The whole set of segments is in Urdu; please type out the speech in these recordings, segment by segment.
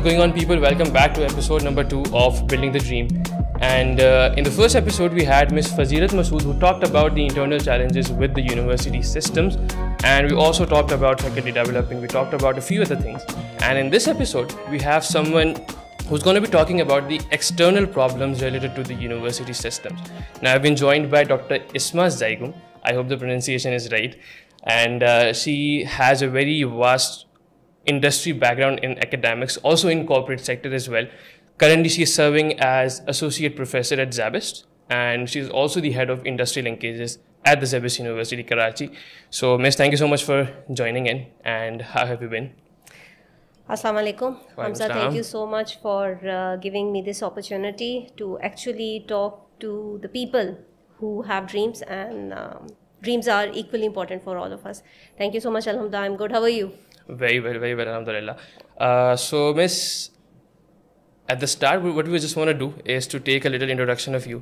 going on, people? Welcome back to episode number 2 of Building the Dream. And in the first episode, we had Ms. Fazilat Masood, who talked about the internal challenges with the university systems. And we also talked about faculty development. We talked about a few other things. And in this episode, we have someone who's going to be talking about the external problems related to the university systems. Now, I've been joined by Dr. Isma Zaigum. I hope the pronunciation is right. And she has a very vast industry background in academics, also in corporate sector as well. Currently, she is serving as associate professor at Zabist, and she is also the head of industry linkages at the Zabist University, Karachi. So, Miss, thank you so much for joining in, and how have you been? Assalamu alaikum. Hamza, thank you so much for giving me this opportunity to actually talk to the people who have dreams, and dreams are equally important for all of us. Thank you so much, Alhamdulillah. I'm good. How are you? Very well, alhamdulillah. So, Miss, at the start, what we just want to do is to take a little introduction of you.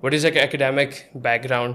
What is your academic background?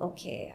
Okay.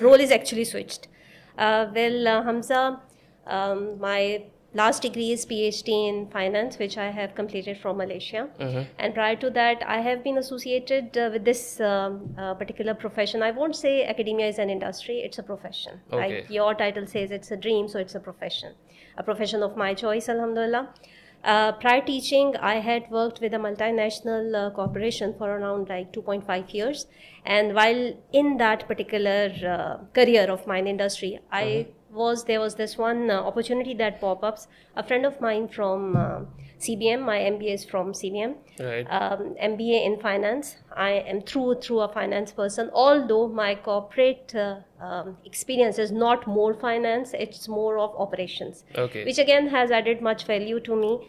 role is actually switched. Hamza, my last degree is PhD in finance, which I have completed from Malaysia. And prior to that, I have been associated with this particular profession. I won't say academia is an industry, it's a profession. Okay. Like your title says, it's a dream, so it's a profession of my choice, alhamdulillah. Prior teaching, I had worked with a multinational corporation for around like 2.5 years. And while in that particular career of mine industry, there was this one opportunity that pop ups. A friend of mine from CBM, my MBA is from CBM, Right. MBA in finance. I am through a finance person, although my corporate experience is not more finance, it's more of operations, Okay. which again has added much value to me,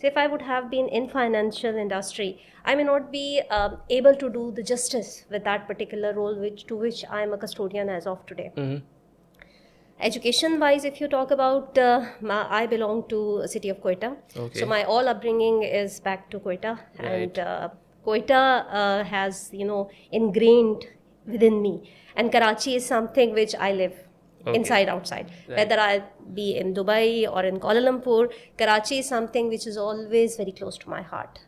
So if I would have been in financial industry, I may not be able to do the justice with that particular role to which I am a custodian as of today. Education wise, if you talk about, I belong to a city of Quetta. Okay. So my all upbringing is back to Quetta. Right. And Quetta has, ingrained within me. And Karachi is something which I live. Okay. Inside, outside. Right. Whether I be in Dubai or in Kuala Lumpur, Karachi is something which is always very close to my heart.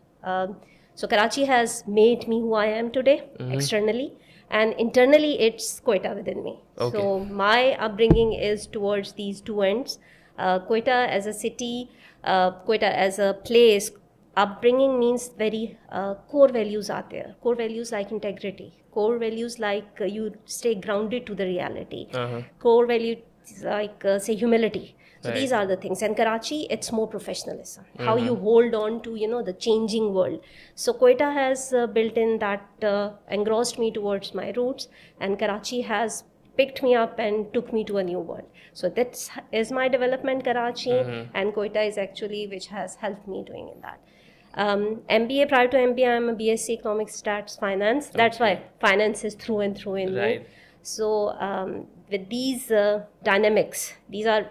So Karachi has made me who I am today, externally. And internally, it's Quetta within me. Okay. So my upbringing is towards these two ends. Quetta as a city, Quetta as a place, upbringing means very core values are there. Core values like integrity. Core values like you stay grounded to the reality. Core values like, say, humility. So Right. these are the things. And Karachi, it's more professionalism. How you hold on to, the changing world. So Quetta has built in that, engrossed me towards my roots. And Karachi has picked me up and took me to a new world. So that is my development, Karachi. And Quetta is actually which has helped me doing in that. MBA, prior to MBA, I'm a BSc Economics, Stats, Finance. That's why finance is through and through in me. Right. So with these dynamics, these are,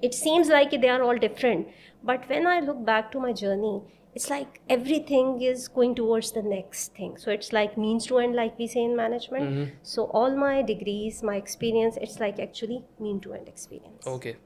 it seems like they are all different. But when I look back to my journey, it's like everything is going towards the next thing. So it's like means to end, like we say in management. So all my degrees, my experience, it's like actually mean to end experience. Okay,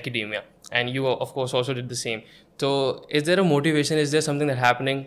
academia, and you of course also did the same. So is there a motivation? Is there something that happening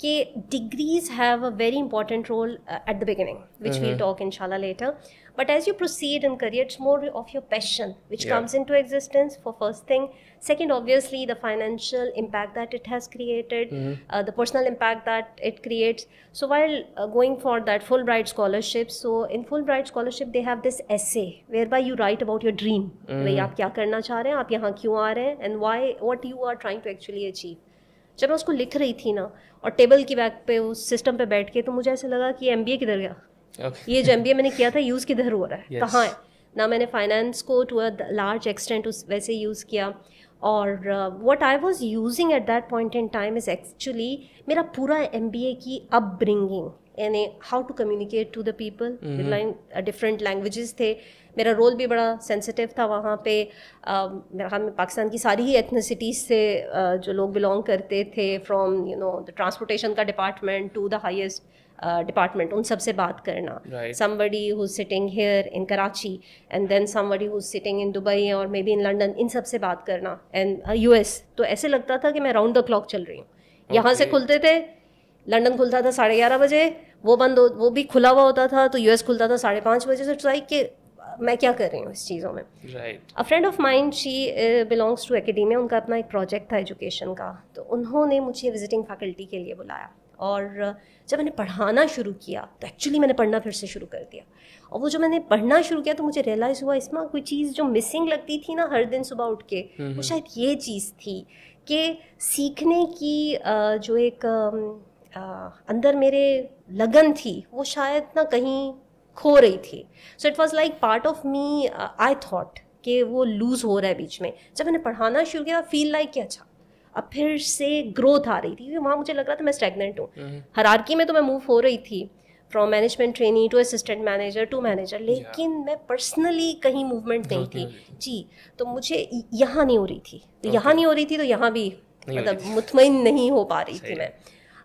کہ degrees have a very important role at the beginning, which we'll talk inshallah later. But as you proceed in career, it's more of your passion which comes into existence for first thing. Second, obviously, the financial impact that it has created, the personal impact that it creates. So while going for that Fulbright scholarship, so in Fulbright scholarship, they have this essay whereby you write about your dream. بھائی آپ کیا کرنا چاہ رہے ہیں, آپ یہاں کیوں آ رہے ہیں, and why, what you are trying to actually achieve. جب میں اس کو لکھ رہی تھی نا, اور ٹیبل کی بیک پہ اس سسٹم پہ بیٹھ کے, تو مجھے ایسے لگا کہ ایم بی اے کدھر گیا, یہ جو ایم بی اے میں نے کیا تھا یوز کدھر ہو رہا ہے, کہاں ہے. نہ میں نے فائنانس کو ٹو اے لارج ایکسٹینٹ ویسے یوز کیا, اور what I was using at that point in time is actually میرا پورا ایم بی اے کی اپ برنگنگ, یعنی how to communicate to the people, different languages تھے. میرا رول بھی بڑا سینسٹیو تھا وہاں پہ. میرا خیال میں پاکستان کی ساری ہی ایتھنیسٹیز سے جو لوگ بلانگ کرتے تھے, فرام دا ٹرانسپورٹیشن کا department to the highest department, ان سب سے بات کرنا. somebody who's sitting here in Karachi and then somebody who's sitting in Dubai or maybe in London, ان سب سے بات کرنا. and US, تو ایسے لگتا تھا کہ میں راؤنڈ دا کلاک چل رہی ہوں. یہاں سے کھلتے تھے, لنڈن کھلتا تھا 11:30 بجے, وہ بند وہ بھی کھلا ہوا ہوتا تھا, تو US کھلتا تھا 5:30 بجے. سے ٹرائی کہ میں کیا کر رہی ہوں اس چیزوں میں. A friend of mine, she belongs to academia, ان کا اپنا ایک پروجیکٹ تھا ایجوکیشن کا, تو انہوں نے مجھے وزٹنگ فیکلٹی کے لیے بلایا. اور جب میں نے پڑھانا شروع کیا تو ایکچولی میں نے پڑھنا پھر سے شروع کر دیا. اور وہ جو میں نے پڑھنا شروع کیا تو مجھے ریئلائز ہوا اس میں کوئی چیز جو مسنگ لگتی تھی نا ہر دن صبح اٹھ کے, وہ شاید یہ چیز تھی کہ سیکھنے کی جو ایک اندر میرے لگن تھی وہ شاید نہ کہیں کھو رہی تھی. So it was like part of me, I thought کہ وہ لوز ہو رہا ہے بیچ میں. جب میں نے پڑھانا شروع کیا فیل لائک کہ اچھا اب پھر سے گروتھ آ رہی تھی, کیونکہ وہاں مجھے لگ رہا تھا میں اسٹیگننٹ ہوں. ہرارکی میں تو میں موو ہو رہی تھی from management trainee to assistant manager to manager, لیکن میں پرسنلی کہیں موومنٹ نہیں تھی جی. تو مجھے یہاں نہیں ہو رہی تھی, تو یہاں نہیں ہو رہی تھی تو یہاں بھی مطلب مطمئن نہیں ہو پا رہی تھی میں.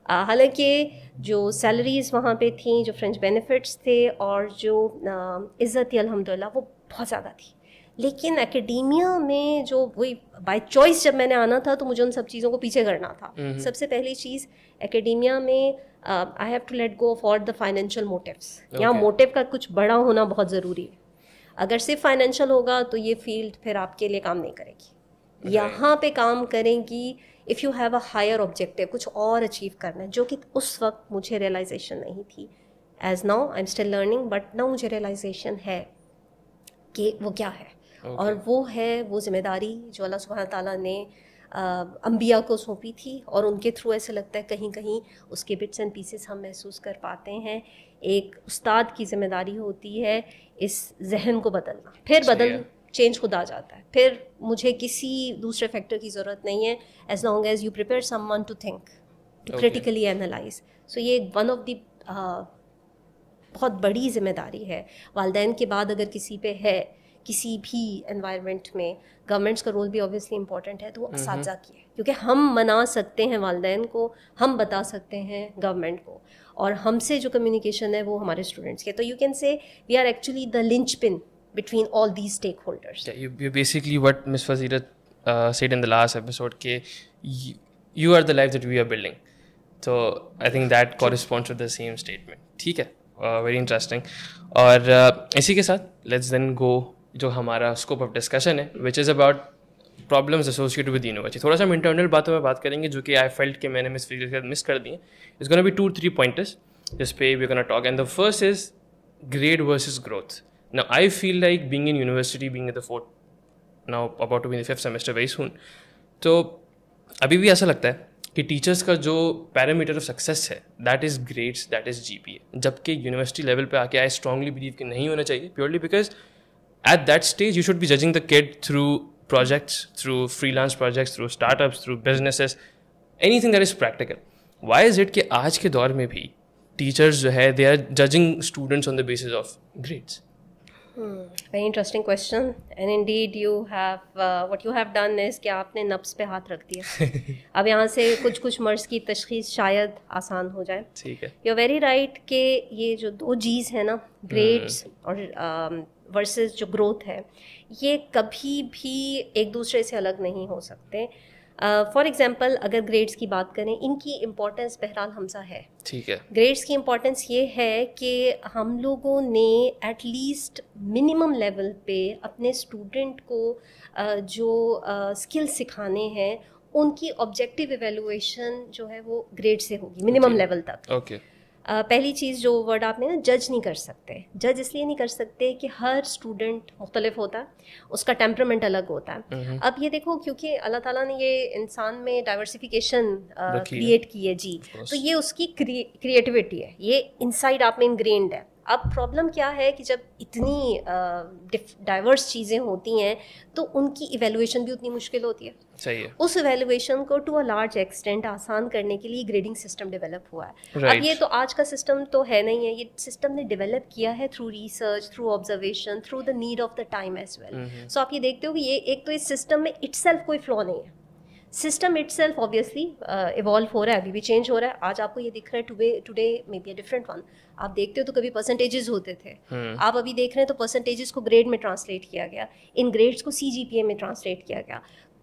حالانکہ جو سیلریز وہاں پہ تھیں, جو فرینچ بینیفٹس تھے, اور جو عزت تھی الحمد للہ وہ بہت زیادہ تھی. لیکن اکیڈیمیا میں جو وہی بائی چوائس جب میں نے آنا تھا تو مجھے ان سب چیزوں کو پیچھے کرنا تھا. سب سے پہلی چیز اکیڈیمیا میں I have to let go for the financial motives. یہاں موٹیو کا کچھ بڑا ہونا بہت ضروری ہے. اگر صرف فائنینشیل ہوگا تو یہ فیلڈ پھر آپ کے لیے کام نہیں کرے گی. یہاں پہ کام کریں گی if you have a higher objective, کچھ اور اچیو کرنا ہے, جو کہ اس وقت مجھے ریئلائزیشن نہیں تھی. As now I am still learning, but now مجھے ریئلائزیشن ہے کہ وہ کیا ہے. اور وہ ہے وہ ذمہ داری جو اللہ سبحانہ تعالیٰ نے انبیاء کو سونپی تھی, اور ان کے تھرو ایسے لگتا ہے کہیں کہیں اس کے بٹس اینڈ پیسز ہم محسوس کر پاتے ہیں. ایک استاد کی ذمہ داری ہوتی ہے اس ذہن کو بدلنا, پھر چینج خود آ جاتا ہے. پھر مجھے کسی دوسرے فیکٹر کی ضرورت نہیں ہے, as long as you prepare someone to think, to critically analyse. So یہ ون آف دی بہت بڑی ذمہ داری ہے والدین کے بعد اگر کسی پہ ہے کسی بھی انوائرمنٹ میں. گورنمنٹس کا رول بھی اوبویسلی امپورٹنٹ ہے, تو وہ اساتذہ کی ہے, کیونکہ ہم منا سکتے ہیں والدین کو, ہم بتا سکتے ہیں گورنمنٹ کو, اور ہم سے جو کمیونیکیشن ہے وہ ہمارے اسٹوڈنٹس کے. تو you can say we are actually the linchpin between all these stakeholders. You basically what Ms. Fazilat said in the last episode کہ you are the life that we are building. So I think that corresponds to the same statement. ٹھیک ہے, very interesting. اور اسی کے ساتھ let's then go جو ہمارا scope of discussion ہے which is about problems associated with university. تھوڑا سا ہم انٹرنل باتوں میں بات کریں گے جو کہ I felt کہ میں نے Ms. Fazilat کے ساتھ مس کر دی ہیں. It's going to be 2-3 pointers جس پہ we're going to talk, and the first is grade versus growth. Now, I feel like being in university, being at the fourth, now about to be in the 5th semester very soon, تو ابھی بھی ایسا لگتا ہے کہ ٹیچرس کا جو پیرامیٹر آف سکسیس ہے that is grades, that is G P A, جبکہ یونیورسٹی لیول پہ آ کے آئی اسٹرانگلی بلیو کہ نہیں ہونا چاہیے, purely because at that stage you should be judging the kid through projects, through freelance projects, through startups, through businesses, anything that is practical. Why is it کہ آج کے دور میں بھی ٹیچرز جو ہے they are judging students on the basis of grades? Very interesting question, and indeed you have what you have done is کہ آپ نے نفس پہ ہاتھ رکھ دیا. اب یہاں سے کچھ مرض کی تشخیص شاید آسان ہو جائے. ٹھیک ہے, یو ویری رائٹ کہ یہ جو دو جیز ہے نا, گریڈس اور ورسز جو گروتھ ہے, یہ کبھی بھی ایک دوسرے سے الگ نہیں ہو سکتے. فار ایگزامپل اگر گریڈس کی بات کریں, ان کی امپورٹنس بہرحال ہمزہ ہے. ٹھیک ہے. گریڈس کی امپورٹنس یہ ہے کہ ہم لوگوں نے ایٹ لیسٹ منیمم لیول پہ اپنے اسٹوڈنٹ کو جو اسکل سکھانے ہیں ان کی آبجیکٹیو ایویلویشن جو ہے وہ گریڈ سے ہوگی منیمم لیول تک. اوکے. پہلی چیز جو ورڈ آپ نے نا, جج نہیں کر سکتے. جج اس لیے نہیں کر سکتے کہ ہر اسٹوڈنٹ مختلف ہوتا ہے, اس کا ٹیمپرامنٹ الگ ہوتا ہے. اب یہ دیکھو کیونکہ اللہ تعالیٰ نے یہ انسان میں ڈائیورسفیکیشن کریٹ کی ہے جی, تو یہ اس کی کریٹیوٹی ہے, یہ انسائڈ آپ میں انگرینڈ ہے. اب پرابلم کیا ہے کہ جب اتنی ڈائیورس چیزیں ہوتی ہیں تو ان کی ایویلویشن بھی اتنی مشکل ہوتی ہے. صحیح ہے. اس ایویلویشن کو ٹو اے لارج ایکسٹینٹ آسان کرنے کے لیے گریڈنگ سسٹم ڈیولپ ہوا ہے. اب یہ تو آج کا سسٹم تو ہے نہیں ہے, یہ سسٹم نے ڈیولپ کیا ہے through research, through observation, through the need of the time as well. So آپ یہ دیکھتے ہو کہ یہ ایک تو اس سسٹم میں اٹ سیلف کوئی فلو نہیں ہے. System itself obviously evolve ہو رہا ہے, ابھی بھی چینج ہو رہا ہے. آج آپ کو یہ دکھ رہا ہے today may be a different one. آپ دیکھتے ہو تو کبھی پرسنٹیجز ہوتے تھے, آپ ابھی دیکھ رہے ہیں تو پرسنٹیجز کو گریڈ میں ٹرانسلیٹ کیا گیا, ان گریڈس کو CGPA میں ٹرانسلیٹ کیا گیا.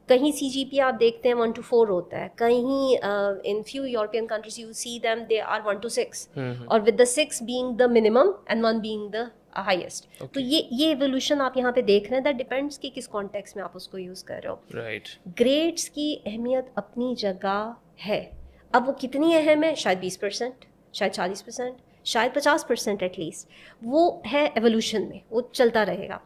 کہیں CGPA آپ دیکھتے ہیں 1 to 4 ہوتا ہے, کہیں in few European countries you see them they are 1 to 6, اور with the 6 being the minimum and 1 being the highest. تو یہ ایوولوشن آپ یہاں پہ دیکھ رہے ہیں. دیٹ ڈپینڈس کہ کس کانٹیکس میں آپ اس کو یوز کر رہے ہو. رائٹ. گریڈس کی اہمیت اپنی جگہ ہے. اب وہ کتنی اہم ہے, شاید 20%, شاید 40%, شاید 50% ایٹ لیسٹ, وہ ہے ایوولوشن میں, وہ چلتا رہے گا.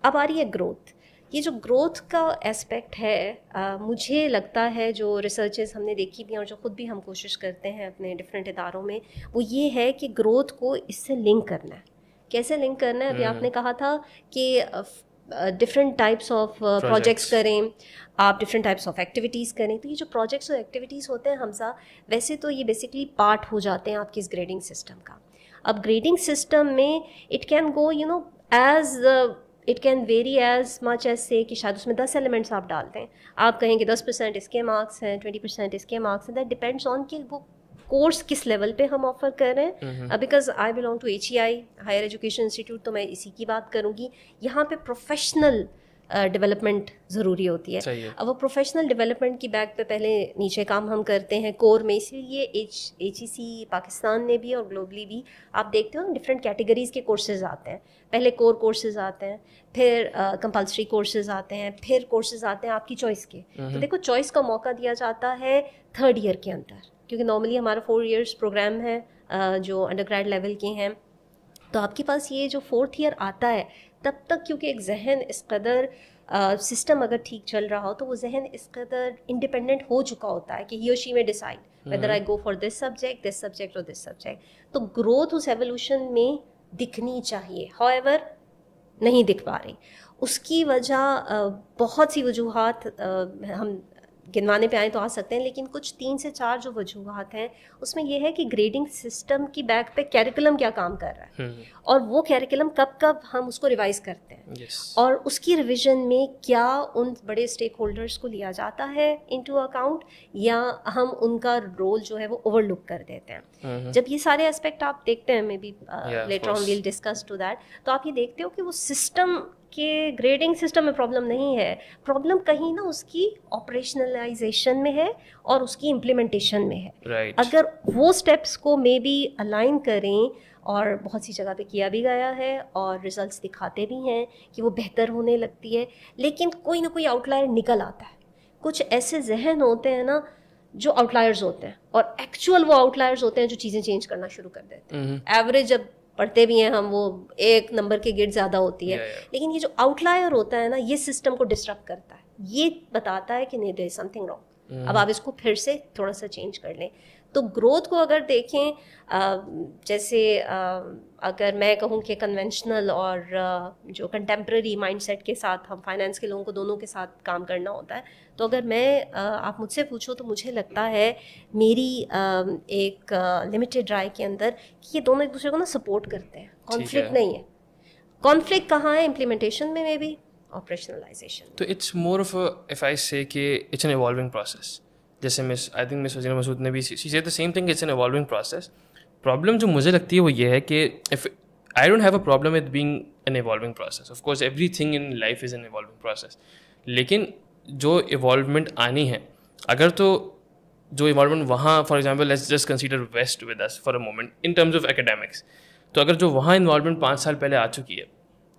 اب آ رہی ہے گروتھ. یہ جو گروتھ کا اسپیکٹ ہے, مجھے لگتا ہے جو ریسرچز ہم نے دیکھی بھی ہیں اور جو خود بھی ہم کوشش کرتے ہیں اپنے ڈفرینٹ اداروں میں, وہ یہ ہے کہ گروتھ کو اس سے لنک کرنا ہے. کیسے لنک کرنا ہے؟ ابھی آپ نے کہا تھا کہ ڈفرینٹ ٹائپس آف پروجیکٹس کریں, آپ ڈفرینٹ ٹائپس آف ایکٹیویٹیز کریں. تو یہ جو پروجیکٹس اور ایکٹیویٹیز ہوتے ہیں حمزہ, ویسے تو یہ بیسکلی پارٹ ہو جاتے ہیں آپ کے اس گریڈنگ سسٹم کا. اب گریڈنگ سسٹم میں it can go as it can very as much as سے کہ شاید اس میں 10 ایلیمنٹس آپ ڈالتے ہیں. آپ کہیں کہ 10% اس کے مارکس ہیں, 20% اس کے مارکس ہیں. دیٹ ڈپینڈس آن کہ وہ کورس کس لیول پہ ہم آفر کر رہے ہیں. Because I belong to HEI higher education institute, تو میں اسی کی بات کروں گی. یہاں پہ پروفیشنل ڈیولپمنٹ ضروری ہوتی ہے. اب وہ پروفیشنل ڈیولپمنٹ کی بیک پہ پہلے نیچے کام ہم کرتے ہیں کور میں, اسی لیے HEC پاکستان نے بھی اور گلوبلی بھی آپ دیکھتے ہو ڈفرینٹ کیٹیگریز کے کورسز آتے ہیں. پہلے کور کورسز آتے ہیں, پھر کمپلسری کورسز آتے ہیں, پھر کورسز آتے ہیں آپ کی چوائس کے. تو دیکھو چوائس کا موقع دیا جاتا ہے 3rd ایئر کے اندر, کیونکہ نارملی ہمارا 4 years پروگرام ہے جو انڈر گریڈ لیول کے ہیں. تو آپ کے پاس یہ جو 4th ایئر آتا ہے تب تک, کیونکہ ایک ذہن اس قدر سسٹم اگر ٹھیک چل رہا ہو تو وہ ذہن اس قدر انڈیپینڈنٹ ہو چکا ہوتا ہے کہ ہی اور شی میں decide whether I go for this subject اور دس سبجیکٹ. تو گروتھ اس ایوولوشن میں دکھنی چاہیے, ہاؤ ایور نہیں دکھ پا رہی. اس کی وجہ بہت سی وجوہات ہم گنوانے پہ آئیں تو آ سکتے ہیں, لیکن کچھ 3 سے 4 جو وجوہات ہیں اس میں یہ ہے کہ گریڈنگ سسٹم کی بیک پہ کیریکولم کیا کام کر رہا ہے, اور وہ کیریکولم کب ہم اس کو ریوائز کرتے ہیں, اور اس کی ریویژن میں کیا ان بڑے اسٹیک ہولڈرس کو لیا جاتا ہے انٹو اکاؤنٹ, یا ہم ان کا رول جو ہے وہ اوور لک کر دیتے ہیں. جب یہ سارے اسپیکٹ آپ دیکھتے ہیں, may be later on we'll discuss to that, تو آپ یہ دیکھتے ہو کہ وہ سسٹم کہ گریڈنگ سسٹم میں پرابلم نہیں ہے. پرابلم کہیں نا اس کی آپریشنلائزیشن میں ہے اور اس کی امپلیمنٹیشن میں ہے. اگر وہ اسٹیپس کو مے بی الائن کریں, اور بہت سی جگہ پہ کیا بھی گیا ہے اور ریزلٹس دکھاتے بھی ہیں کہ وہ بہتر ہونے لگتی ہے, لیکن کوئی نہ کوئی آؤٹ لائر نکل آتا ہے. کچھ ایسے ذہن ہوتے ہیں نا جو آؤٹ لائرز ہوتے ہیں, اور ایکچوئل وہ آؤٹ لائرز ہوتے ہیں جو چیزیں چینج کرنا شروع کر دیتے ہیں. ایوریج جب پڑھتے بھی ہیں ہم, وہ 1 نمبر کے گرد زیادہ ہوتی ہے, لیکن یہ جو آؤٹ لائر ہوتا ہے نا, یہ سسٹم کو ڈسٹرب کرتا ہے. یہ بتاتا ہے کہ نہیں, دیر از سم تھنگ رانگ, اب آپ اس کو پھر سے تھوڑا سا چینج کر لیں. تو گروتھ کو اگر دیکھیں, جیسے اگر میں کہوں کہ کنونشنل اور جو کنٹمپرری مائنڈ سیٹ کے ساتھ ہم فائنینس کے لوگوں کو دونوں کے ساتھ کام کرنا ہوتا ہے, تو اگر میں آپ مجھ سے پوچھو تو مجھے لگتا ہے میری ایک لمیٹڈ رائے کے اندر کہ یہ دونوں ایک دوسرے کو نا سپورٹ کرتے ہیں, کانفلکٹ نہیں ہے. کانفلکٹ کہاں ہے؟ امپلیمنٹیشن میں, مے بی آپریشنلائزیشن. تو it's more of if I say کہ اٹس این ایوالونگ پروسیس. جیسے آئی تھنک مس وزیرہ مسعود نے بھی she said the same thing, it's an evolving process. Problem جو مجھے لگتی ہے وہ یہ ہے کہ if I don't have a problem with being an evolving process. Of course everything in life is an evolving process, لیکن جو ایوالومنٹ آنی ہے اگر تو جو انوائرمنٹ وہاں for example let's just consider West with us for a moment in terms of academics, تو اگر جو وہاں انوائرمنٹ 5 سال پہلے آ چکی ہے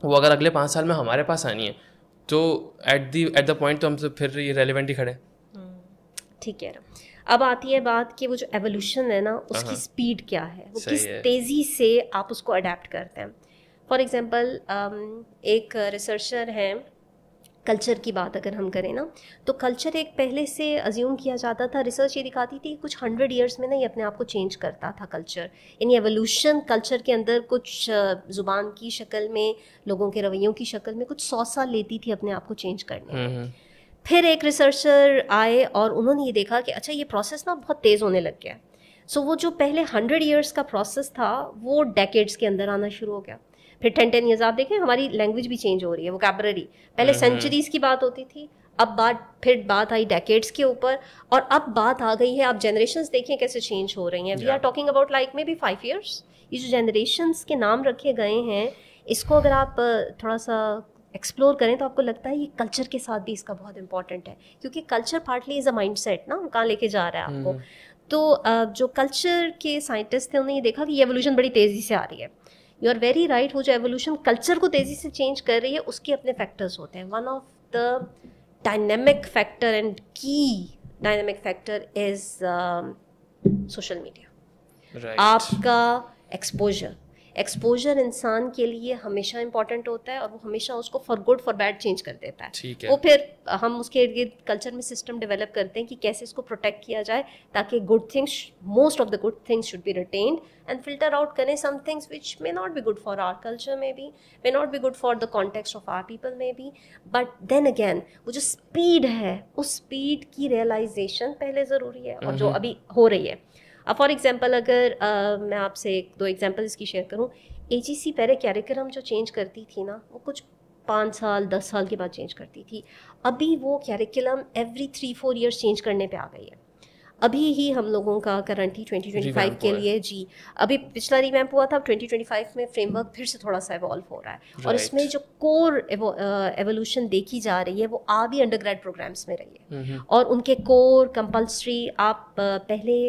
وہ اگر اگلے 5 سال میں ہمارے پاس آنی ہے تو ایٹ دا پوائنٹ تو ہم تو پھر یہ ریلیونٹ ہی کھڑے. ٹھیک ہے. اب آتی ہے بات کہ وہ جو ایولیوشن ہے نا اس کی اسپیڈ کیا ہے, وہ کس تیزی سے آپ اس کو اڈیپٹ کرتے ہیں. فار ایگزامپل ایک ریسرچر ہیں, کلچر کی بات اگر ہم کریں نا تو کلچر ایک پہلے سے ازیوم کیا جاتا تھا, ریسرچ یہ دکھاتی تھی کہ کچھ 100 ایئرس میں نا یہ اپنے آپ کو چینج کرتا تھا کلچر, یعنی ایولیوشن کلچر کے اندر کچھ زبان کی شکل میں, لوگوں کے رویوں کی شکل میں کچھ 100 سال لیتی تھی اپنے آپ کو چینج کرنے میں. پھر ایک ریسرچر آئے اور انہوں نے یہ دیکھا کہ اچھا یہ پروسیس نا بہت تیز ہونے لگ گیا. سو وہ جو پہلے 100 ایئرس کا پروسیس تھا وہ ڈیکیڈس کے اندر آنا شروع ہو گیا. پھر 10 ایئرز آپ دیکھیں ہماری لینگویج بھی چینج ہو رہی ہے, ووکیبلری پہلے سینچریز کی بات ہوتی تھی, اب پھر بات آئی ڈیکیڈس کے اوپر, اور اب بات آ گئی ہے آپ جنریشنز دیکھیں کیسے چینج ہو رہی ہیں. We are talking about like may be 5 years. یہ جو جنریشنز کے نام رکھے گئے ہیں اس کو اگر آپ تھوڑا سا ایکسپلور کریں تو آپ کو لگتا ہے یہ کلچر کے ساتھ بھی اس کا بہت امپورٹنٹ ہے, کیونکہ culture partly is a mindset نا, کہاں لے کے جا رہا ہے آپ کو. تو جو کلچر کے سائنٹسٹ تھے انہوں نے یہ دیکھا کہ یہ ایولیوشن بڑی تیزی سے آ رہی ہے. یو آر ویری رائٹ, وہ جو ایولیوشن کلچر کو تیزی سے چینج کر رہی ہے اس کے اپنے فیکٹرز ہوتے ہیں. One of the dynamic factor and key dynamic factor is social media. آپ کا ایکسپوجر انسان کے لیے ہمیشہ امپورٹنٹ ہوتا ہے, اور وہ ہمیشہ اس کو for good for bad change کر دیتا ہے. وہ پھر ہم اس کے ارد گرد کلچر میں سسٹم ڈیولپ کرتے ہیں کہ کیسے اس کو پروٹیکٹ کیا جائے تاکہ good things, most of the good things should be retained, and filter out کریں some things which may not be good for our culture maybe, may not be good for the context of our people maybe. But then again وہ جو اسپیڈ ہے اس اسپیڈ کی ریئلائزیشن پہلے ضروری ہے, اور جو ابھی ہو رہی ہے. اب فار ایگزامپل اگر میں آپ سے 2 ایگزامپل اس کی شیئر کروں, AGC پہلے کیریکولم جو چینج کرتی تھی نا وہ کچھ 5 سال 10 سال کے بعد چینج کرتی تھی. ابھی وہ کیریکولم ایوری 3-4 ایئرس چینج کرنے پہ آ گئی ہے. ابھی ہی ہم لوگوں کا کرنٹلی 2025 کے لیے جی ابھی پچھلا ریویمپ ہوا تھا, اب 2025 میں فریم ورک پھر سے تھوڑا سا ایوالو ہو رہا ہے, اور اس میں جو کور ایولیوشن دیکھی جا رہی ہے وہ بھی انڈر گریڈ پروگرامس میں رہی ہے, اور ان کے کور کمپلسری. آپ پہلے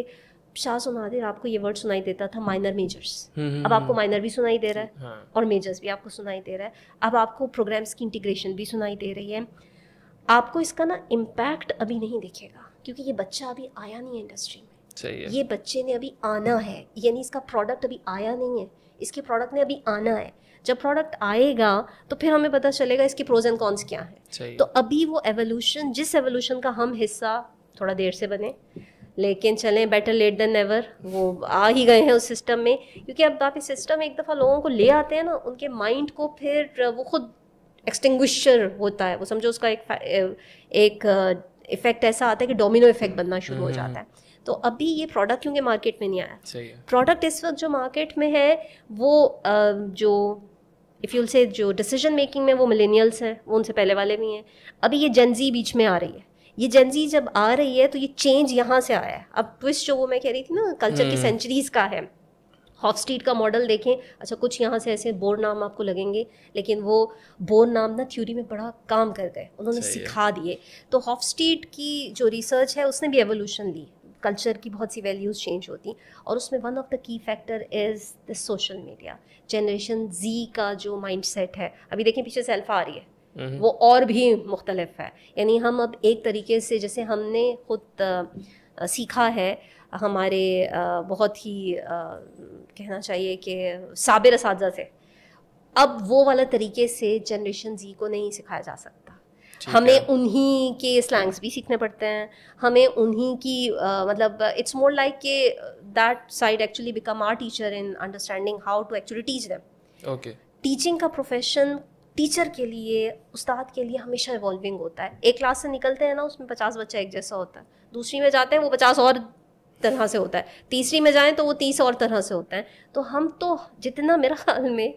شاہ سنادر آپ کو یہ ورڈ سنائی دیتا تھا مائنر میجرس, اب آپ کو مائنر بھی سنائی دے رہا ہے اور میجرس بھی آپ کو سنائی دے رہا ہے. اب آپ کو پروگرامس کی انٹیگریشن بھی سنائی دے رہی ہے. آپ کو اس کا نا امپیکٹ ابھی نہیں دکھے گا کیونکہ یہ بچہ ابھی آیا نہیں ہے انڈسٹری میں. یہ بچے نے ابھی آنا ہے, یعنی اس کا پروڈکٹ ابھی آیا نہیں ہے, اس کے پروڈکٹ نے ابھی آنا ہے. جب پروڈکٹ آئے گا تو پھر ہمیں پتہ چلے گا اس کے پروز اینڈ کونس کیا ہیں. تو ابھی وہ ایولیوشن, جس ایولیوشن کا ہم حصہ تھوڑا دیر سے بنے, لیکن چلیں بیٹر لیٹ دین نیور, وہ آ ہی گئے ہیں اس سسٹم میں. کیونکہ اب آپ اس سسٹم میں ایک دفعہ لوگوں کو لے آتے ہیں نا, ان کے مائنڈ کو پھر وہ خود ایکسٹنگوشر ہوتا ہے, وہ سمجھو اس کا ایک افیکٹ ایسا آتا ہے کہ ڈومینو افیکٹ بننا شروع ہو جاتا ہے. تو ابھی یہ پروڈکٹ کیونکہ مارکیٹ میں نہیں آیا, پروڈکٹ اس وقت جو مارکیٹ میں ہے وہ جو اف یو ول سے جو ڈیسیژن میکنگ میں وہ ملینیلس ہیں, وہ ان سے پہلے والے بھی ہیں. ابھی یہ جن زی بیچ میں آ رہی ہے. یہ جن زی جب آ رہی ہے تو یہ چینج یہاں سے آیا ہے. اب ٹوسٹ جو وہ میں کہہ رہی تھی نا کلچر کی سینچریز کا ہے, ہافسٹیڈ کا ماڈل دیکھیں. اچھا کچھ یہاں سے ایسے بور نام آپ کو لگیں گے, لیکن وہ بور نام نا تھیوری میں بڑا کام کر گئے, انہوں نے سکھا دیے. تو ہافسٹیڈ کی جو ریسرچ ہے اس نے بھی ایولیوشن لی, کلچر کی بہت سی ویلیوز چینج ہوتی, اور اس میں ون آف دا کی factor is the social media. Generation Z کا جو مائنڈ سیٹ ہے, ابھی دیکھیں پیچھے سے الفا آ رہی ہے, وہ اور بھی مختلف ہے. یعنی ہم اب ایک طریقے سے جیسے ہم نے خود سیکھا ہے ہمارے بہت ہی کہنا چاہیے کہ صابر اساتذہ سے, اب وہ والا طریقے سے جنریشن زی کو نہیں سکھایا جا سکتا. ہمیں انہی کے سلینگس بھی سیکھنے پڑتے ہیں, ہمیں انہی کی مطلب اٹس مور لائک کہ that side actually become are teacher in understanding how to actually teach them. Teaching کا پروفیشن ٹیچر کے لیے, استاد کے لیے ہمیشہ ایوالونگ ہوتا ہے. ایک کلاس سے نکلتے ہیں نا اس میں 50 بچہ ایک جیسا ہوتا ہے, دوسری میں جاتے ہیں وہ 50 اور طرح سے ہوتا ہے, تیسری میں جائیں تو وہ 30 اور طرح سے ہوتا ہے. تو ہم تو جتنا میرا خیال میں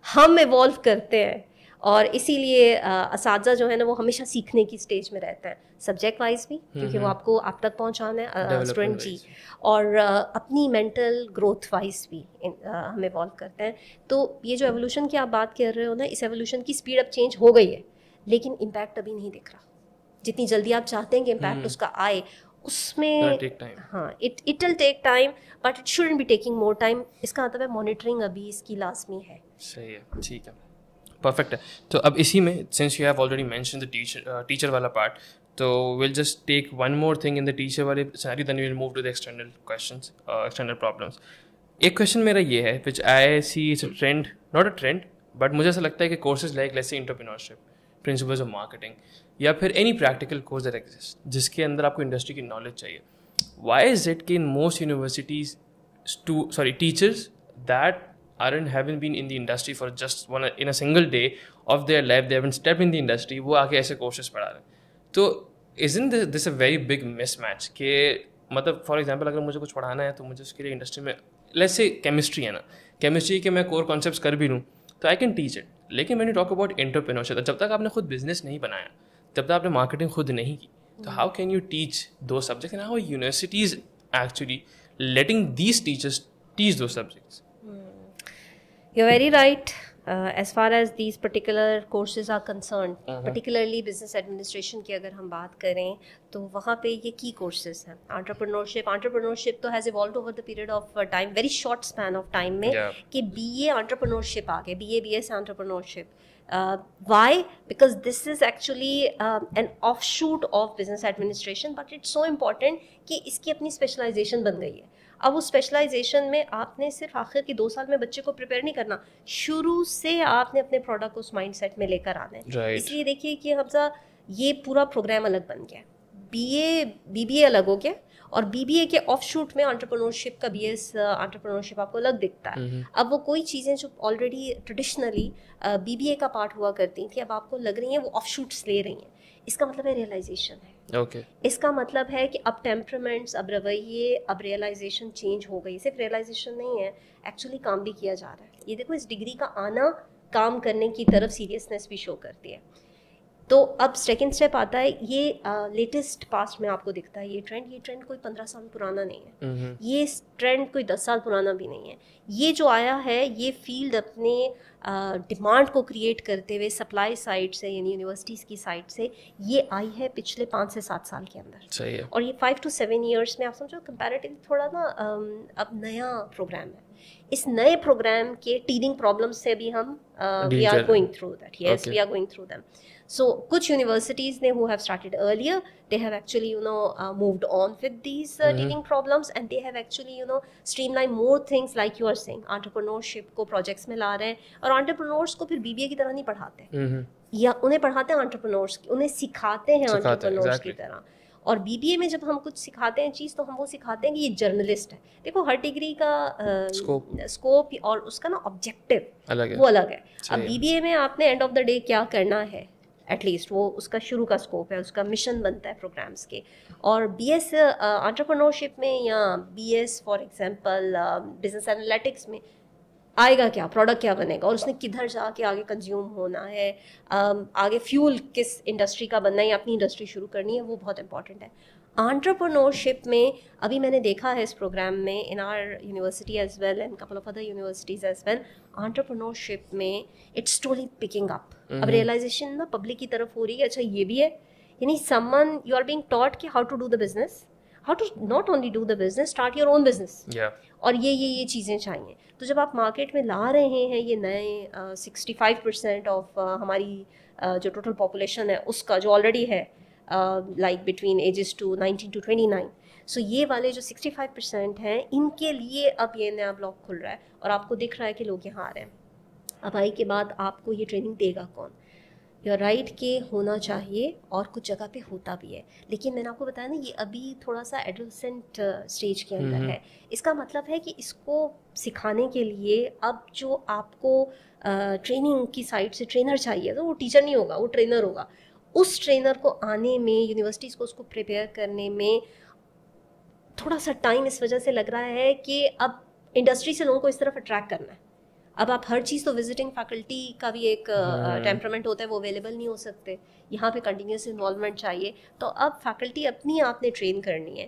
ہم ایوالو کرتے ہیں, اور اسی لیے اساتذہ جو ہے نا وہ ہمیشہ سیکھنے کی اسٹیج میں رہتے ہیں, سبجیکٹ وائز بھی کیونکہ وہ آپ کو آپ تک پہنچانا ہے اسٹوڈنٹ جی, اور اپنی مینٹل گروتھ وائز بھی ہم ایوالو کرتے ہیں. تو یہ جو ایولیوشن کی آپ بات کر رہے ہو نا, اس ایولیوشن کی اسپیڈ اب چینج ہو گئی ہے, لیکن امپیکٹ ابھی نہیں دکھ رہا. جتنی جلدی آپ چاہتے ہیں کہ امپیکٹ اس کا آئے, اس میں ہاں it will take time but it shouldn't be taking more time. اس کا مطلب ہے مانیٹرنگ ابھی اس کی لازمی ہے. صحیح ہے, ٹھیک ہے, پرفیکٹ ہے. تو اب اسی میں since you have already mention the teacher والا پارٹ, تو we'll just take one more thing in the teacher والے scenario, then we'll move to the external questions, external problems. ایک کویشچن میرا یہ ہے which I see it's a trend, not a trend but مجھے ایسا لگتا ہے کہ courses like let's say entrepreneurship, principles of marketing, یا پھر any practical course that exist جس کے اندر آپ کو انڈسٹری کی نالج چاہیے. وائی از اٹ کہ in most universities teachers that haven't been in the industry for just in a single day of their life, they haven't stepped in the industry, وہ آ کے ایسے کورسز پڑھا رہے ہیں. تو isn't this a very big mismatch کہ مطلب فار ایگزامپل اگر مجھے کچھ پڑھانا ہے تو مجھے اس کے لیے انڈسٹری میں لیٹس سے کیمسٹری ہے نا, کیمسٹری کے میں کور کانسیپٹس کر بھی لوں تو آئی کین ٹیچ اٹ. لیکن when you talk about entrepreneurship, جب تک آپ نے خود بزنس نہیں بنایا, جب تک آپ نے مارکیٹنگ خود نہیں کی, تو how can you teach those subjects and how universities actually letting these teachers teach those subjects? You're very right. As far as these particular courses are concerned, particularly business administration کی اگر ہم بات کریں تو وہاں پہ یہ کی کورسز ہیں. entrepreneurship تو has evolved over the period of time, very short span of time میں کہ BA entrepreneurship آ گئے, BS entrepreneurship. Why? Because this is actually an offshoot of business administration, but it's so important کہ اس کی اپنی اسپیشلائزیشن بن گئی ہے. اب اس اسپیشلائزیشن میں آپ نے صرف آخر کی 2 سال میں بچے کو پریپیئر نہیں کرنا, شروع سے آپ نے اپنے پروڈکٹ کو اس مائنڈ سیٹ میں لے کر آنا ہے. اس لیے دیکھیے کہ حمزہ یہ پورا پروگرام الگ بن گیا, BBA الگ ہو گیا, اور BBA کے آف شوٹ میں انٹرپرنورشپ کا BS انٹرپرنورشپ آپ کو الگ دکھتا ہے. اب وہ کوئی چیزیں جو آلریڈی ٹریڈیشنلی BBA کا پارٹ ہوا کرتی تھیں اب آپ کو لگ رہی ہیں وہ آف شوٹس لے رہی ہیں. اس کا مطلب ہے ریئلائزیشن ہے. اس کا مطلب ہے کہ اب ٹیمپرامنٹس, اب رویے, اب ریئلائزیشن چینج ہو گئی. صرف ریئلائزیشن نہیں ہے, ایکچولی کام بھی کیا جا رہا ہے. یہ دیکھو اس ڈگری کا آنا کام کرنے کی طرف سیریسنیس بھی شو کرتی ہے. تو اب سیکنڈ اسٹیپ آتا ہے, یہ لیٹسٹ پاسٹ میں آپ کو دکھتا ہے یہ ٹرینڈ کوئی 15 سال پرانا نہیں ہے, یہ ٹرینڈ کوئی 10 سال پرانا بھی نہیں ہے. یہ جو آیا ہے یہ فیلڈ اپنے ڈیمانڈ کو کریٹ کرتے ہوئے سپلائی سائڈ سے, یعنی یونیورسٹیز کی سائڈ سے یہ آئی ہے پچھلے 5 سے 7 سال کے اندر. اور یہ 5 to 7 ایئرس میں آپ سمجھو کمپیریٹیولی تھوڑا نا اب نیا پروگرام ہے. اس نئے پروگرام کے ٹیرنگ پرابلمس سے بھی ہم we are going through that. Yes, we are going through them. So کچھ یونیورسٹیز نے who have started earlier, they have actually moved on with these teething problems and they have actually streamlined more things like you are saying. Entrepreneurship کو projects میں لا رہے ہیں, اور entrepreneurs کو پھر BBA کی طرح نہیں پڑھاتے, یا انہیں پڑھاتے ہیں entrepreneurs کی, انہیں سکھاتے ہیں entrepreneurs کی طرح. اور BBA میں جب ہم کچھ سکھاتے ہیں چیز تو ہم وہ سکھاتے ہیں کہ یہ جرنلسٹ ہے. دیکھو ہر ڈگری کا اسکوپ اور اس کا نا آبجیکٹیو وہ الگ ہے. اب BBA میں آپ نے اینڈ آف دا ڈے کیا کرنا ہے, ایٹ لیسٹ وہ اس کا شروع کا اسکوپ ہے, اس کا مشن بنتا ہے پروگرامس کے. اور BS انٹرپرنورشپ میں یا BS for example business analytics میں آئے گا کیا, پروڈکٹ کیا بنے گا, اور اس نے کدھر جا کے آگے کنزیوم ہونا ہے, آگے فیول کس انڈسٹری کا بننا ہے یا اپنی انڈسٹری شروع کرنی ہے, وہ بہت امپورٹنٹ ہے. انٹرپرنورشپ میں ابھی میں نے دیکھا ہے اس پروگرام میں in our university as well and couple of other universities as well, entrepreneurship میں اٹس سلولی پکنگ اپ. اب ریئلائزیشن نا پبلک کی طرف ہو رہی ہے, اچھا یہ بھی ہے, یعنی سمن یو آر بینگ ٹاٹ کہ how to do the business, how to not only do the business, start your own business, اور یہ چیزیں چاہیے. تو جب آپ مارکیٹ میں لا رہے ہیں یہ نئے 65% آف ہماری جو ٹوٹل پاپولیشن ہے اس کا جو آلریڈی ہے like between ages to 19 to 29, so یہ والے جو 65% ہیں ان کے لیے اب یہ نیا بلاک کھل رہا ہے, اور آپ کو دکھ رہا ہے کہ لوگ یہاں آ رہے ہیں. اب آئی کے بعد آپ کو یہ ٹریننگ دے گا کون؟ یو آر رائٹ کہ ہونا چاہیے, اور کچھ جگہ پہ ہوتا بھی ہے, لیکن میں نے آپ کو بتایا نا یہ ابھی تھوڑا سا ایڈولسنٹ اسٹیج کے اندر ہے. اس کا مطلب ہے کہ اس کو سکھانے کے لیے اب جو آپ کو ٹریننگ کی سائڈ سے ٹرینر چاہیے, تو وہ ٹیچر نہیں ہوگا, وہ ٹرینر ہوگا. اس ٹرینر کو آنے میں, یونیورسٹیز کو اس کو پریپیئر کرنے میں تھوڑا سا ٹائم اس وجہ سے لگ رہا ہے کہ اب انڈسٹری سے لوگوں کو اس طرف اٹریکٹ کرنا ہے. اب آپ ہر چیز تو وزٹنگ فیکلٹی کا بھی ایک ٹیمپرامنٹ ہوتا ہے, وہ اویلیبل نہیں ہو سکتے, یہاں پہ کنٹینیوس انوالومنٹ چاہیے. تو اب فیکلٹی اپنی آپ نے ٹرین کرنی ہے.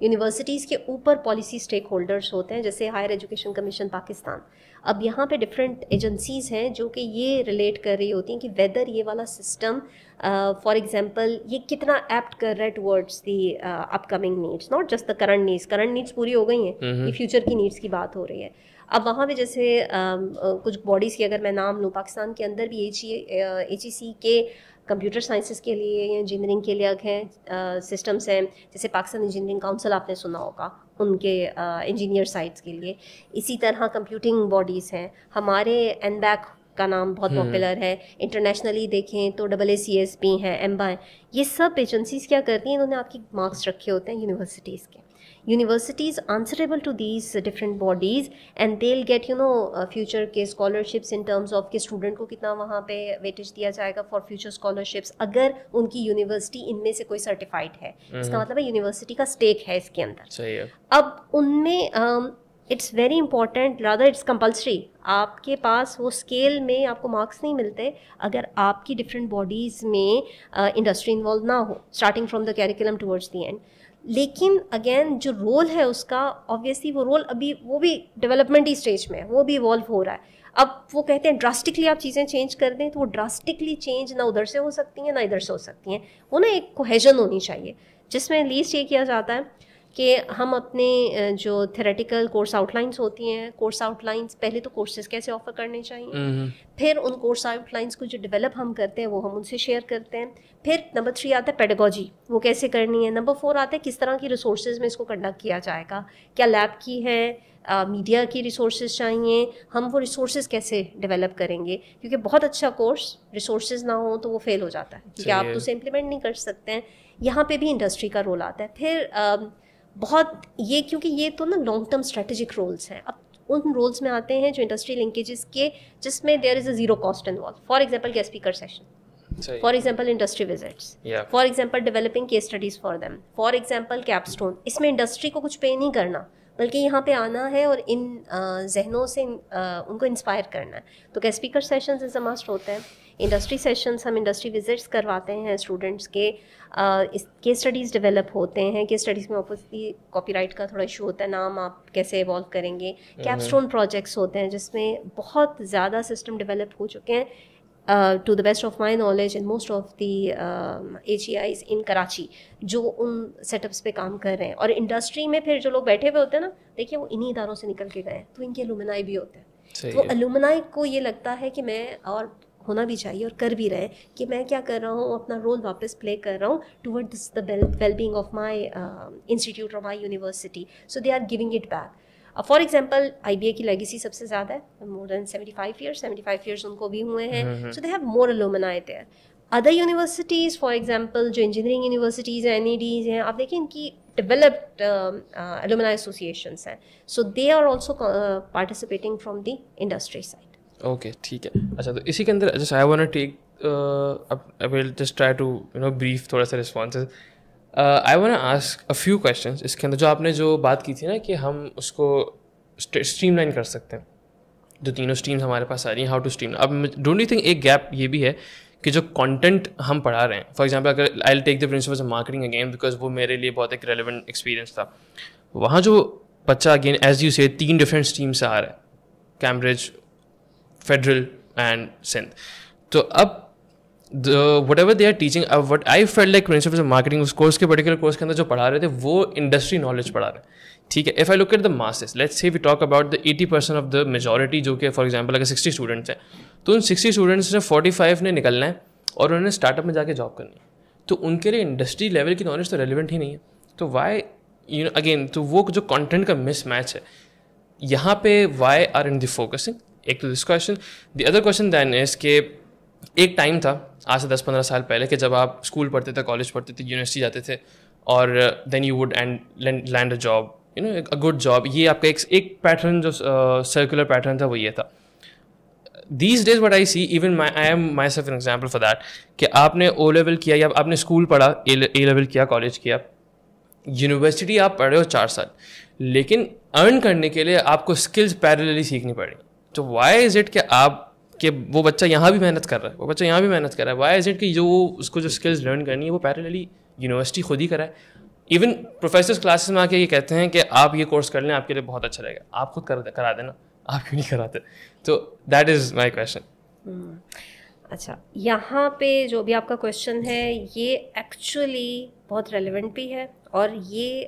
یونیورسٹیز کے اوپر پالیسی اسٹیک ہولڈرس ہوتے ہیں, جیسے ہائر ایجوکیشن کمیشن پاکستان. اب یہاں پہ ڈفرینٹ ایجنسیز ہیں جو کہ یہ ریلیٹ کر رہی ہوتی ہیں کہ ویدر یہ والا سسٹم فار ایگزامپل یہ کتنا ایپٹ کر رہا ہے towards the up coming needs, not just the current needs پوری ہو گئی ہیں, یہ فیوچر کی نیڈس کی بات ہو رہی ہے. اب وہاں پہ جیسے کچھ باڈیز کی اگر میں نام لوں, پاکستان کے اندر بھی ایچ ای سی کے کمپیوٹر سائنسز کے لیے یا انجینئرنگ کے لیے الگ ہیں سسٹمس ہیں, جیسے پاکستان انجینئرنگ کاؤنسل آپ نے سنا ہوگا ان کے انجینئر سائٹس کے لیے. اسی طرح کمپیوٹنگ باڈیز ہیں, ہمارے این بیک کا نام بہت پاپولر ہے, انٹرنیشنلی دیکھیں تو AACSB ہیں, ایمبا ہیں. یہ سب ایجنسیز کیا کرتی ہیں, انہوں نے آپ کی مارکس رکھے ہوتے ہیں یونیورسٹیز کے. Universities answerable to these different bodies and they will get future کے اسکالرشپس ان ٹرمز آف کہ اسٹوڈنٹ کو کتنا وہاں پہ ویٹیج دیا جائے گا فار فیوچر اسکالرشپس اگر ان کی یونیورسٹی ان میں سے کوئی سرٹیفائڈ ہے. اس کا مطلب ہے یونیورسٹی کا اسٹیک ہے اس کے اندر. اب ان میں it's very important, rather it's compulsory. آپ کے پاس وہ اسکیل میں آپ کو مارکس نہیں ملتے اگر آپ کی ڈفرینٹ باڈیز میں انڈسٹری انوالو نہ ہو, starting from the curriculum towards the end. لیکن اگین جو رول ہے اس کا آبویسلی وہ رول ابھی وہ بھی ڈیولپمنٹی اسٹیج میں ہے, وہ بھی ایوالو ہو رہا ہے. اب وہ کہتے ہیں ڈراسٹکلی آپ چیزیں چینج کر دیں, تو وہ ڈراسٹکلی چینج نہ ادھر سے ہو سکتی ہیں نہ ادھر سے ہو سکتی ہیں. وہ نا ایک کوہیژن ہونی چاہیے جس میں لیسٹ یہ کیا جاتا ہے کہ ہم اپنے جو تھیریٹیکل کورس آؤٹ لائنس ہوتی ہیں, کورس آؤٹ لائنس پہلے تو کورسز کیسے آفر کرنے چاہیے, پھر ان کورس آؤٹ لائنس کو جو ڈیولپ ہم کرتے ہیں وہ ہم ان سے شیئر کرتے ہیں. پھر نمبر 3 آتا ہے پیڈاگوجی, وہ کیسے کرنی ہے. نمبر 4 آتا ہے کس طرح کی ریسورسز میں اس کو کنڈکٹ کیا جائے گا, کیا لیب کی ہے, میڈیا کی ریسورسز چاہیے, ہم وہ ریسورسز کیسے ڈیولپ کریں گے, کیونکہ بہت اچھا کورس ریسورسز نہ ہوں تو وہ فیل ہو جاتا ہے, کیونکہ آپ تو اسے امپلیمنٹ نہیں کر سکتے ہیں. یہاں پہ بھی انڈسٹری کا رول آتا ہے. پھر بہت یہ کیونکہ یہ تو نا لانگ ٹرم اسٹریٹجک رولس ہیں. اب ان رولس میں آتے ہیں جو انڈسٹری لنکیجز کے, جس میں there is a zero cost involve. For example guest speaker session, for example industry visits, for example developing case studies for them, for example capstone. اس میں انڈسٹری کو کچھ پے نہیں کرنا بلکہ یہاں پہ آنا ہے اور ان ذہنوں سے ان کو انسپائر کرنا ہے. تو گیسٹ اسپیکر سیشنز از اے مسٹ ہوتے ہیں. انڈسٹری سیشنس ہم انڈسٹری وزٹس کرواتے ہیں اسٹوڈنٹس کے, کیس اسٹڈیز ڈیولپ ہوتے ہیں. کیس اسٹڈیز میں اوبویسلی کاپی رائٹ کا تھوڑا ایشو ہوتا ہے, نام آپ کیسے ایوالو کریں گے. کیپ اسٹون پروجیکٹس ہوتے ہیں جس میں بہت زیادہ سسٹم ڈیولپ ہو چکے ہیں to the best of my knowledge in most of the AGIs in Karachi جو ان سیٹ اپس پہ کام کر رہے ہیں. اور انڈسٹری میں پھر جو لوگ بیٹھے ہوئے ہوتے ہیں نا, دیکھیے وہ انہیں اداروں سے نکل کے گئے ہیں, تو ان کے الومنائی بھی ہوتے ہیں. تو الومنائی کو یہ لگتا ہے کہ میں, اور ہونا بھی چاہیے اور کر بھی رہے, کہ میں کیا کر رہا ہوں, اپنا رول واپس پلے کر رہا ہوں towards the well being of my institute اور my university. So they are giving it back. For example IBA کی لیگیسی سب سے زیادہ ہے, مور دین 75 ایئرس ان کو بھی ہوئے ہیں. So they have more alumni there. Other universities for example جو انجینئرنگ یونیورسٹیز ہیں, NEDs ہیں, آپ دیکھیں ان کی ڈیولپڈ الومنائی ایسوسیشنس ہیں. So they are also participating from the industry side. Okay ٹھیک ہے. اچھا تو اسی کے اندر just I want to take I will just try to brief تھوڑا سا responses. I want to ask a few questions. اس کے اندر جو آپ نے جو بات کی تھی نا کہ ہم اس کو اسٹریم لائن کر سکتے ہیں, جو تینوں اسٹریمس ہمارے پاس آ رہی ہیں, ہاؤ ٹو اسٹریم. اب ڈونٹ یو تھنک ایک گیپ یہ بھی ہے کہ جو کانٹینٹ ہم پڑھا رہے ہیں, فار ایگزامپل اگر I will take the principles of marketing again because وہ میرے لیے بہت ایک ریلیونٹ ایکسپیرینس تھا. وہاں جو بچہ اگین ایز یو سے 3 ڈفرینٹ اسٹریم سے آ رہا ہے, کیمبرج, فیڈرل اینڈ سندھ. تو اب whatever they are teaching, اب what I felt like principles of marketing اس کورس کے پرٹیکولر کورس کے اندر جو پڑھا رہے تھے وہ انڈسٹری نالج پڑھا رہے ہیں. ٹھیک ہے, if I look at the masses, let's see we talk about the 80% of the majority, جو کہ فار ایگزامپل اگر 60 اسٹوڈنٹس ہیں تو ان 60 اسٹوڈنٹس نے 45 نے نکلنا ہے اور انہوں نے اسٹارٹ اپ میں جا کے جاب کرنی ہے. تو ان کے لیے انڈسٹری لیول کی نالج تو ریلیونٹ ہی نہیں ہے. تو وائی اگین تو وہ جو کانٹینٹ کا مس میچ ہے یہاں پہ, why aren't they focusing. ایک تو this question. The other question then is کہ ایک ٹائم تھا آج سے 10-15 سال پہلے کہ جب آپ اسکول پڑھتے تھے, کالج پڑھتے تھے, یونیورسٹی جاتے تھے اور then you would land a job, a good job. یہ آپ کا ایک پیٹرن جو سرکولر پیٹرن تھا وہ یہ تھا. These days what I see, even I am myself an example for that, کہ آپ نے او لیول کیا یا آپ نے اسکول پڑھا, اے لیول کیا, کالج کیا, یونیورسٹی آپ پڑھے ہو 4 سال, لیکن ارن کرنے کے لیے آپ کو اسکلز پیرللی سیکھنی پڑی. تو وائی از اٹ کہ وہ بچہ یہاں بھی محنت کر رہا ہے, وہ بچہ یہاں بھی محنت کر رہا ہے, وائی از اٹ کہ جو اس کو جو اسکلز لرن کرنی ہے وہ پیرللی یونیورسٹی خود ہی کرا ہے. ایون پروفیسرس کلاسز میں آ کے یہ کہتے ہیں کہ آپ یہ کورس کر لیں, آپ کے لیے بہت اچھا رہے گا, آپ خود کرا دینا, آپ کیوں نہیں کراتے؟ تو دیٹ از مائی کویشچن. اچھا, یہاں پہ جو بھی آپ کا کویشچن ہے یہ ایکچولی بہت ریلیونٹ بھی ہے اور یہ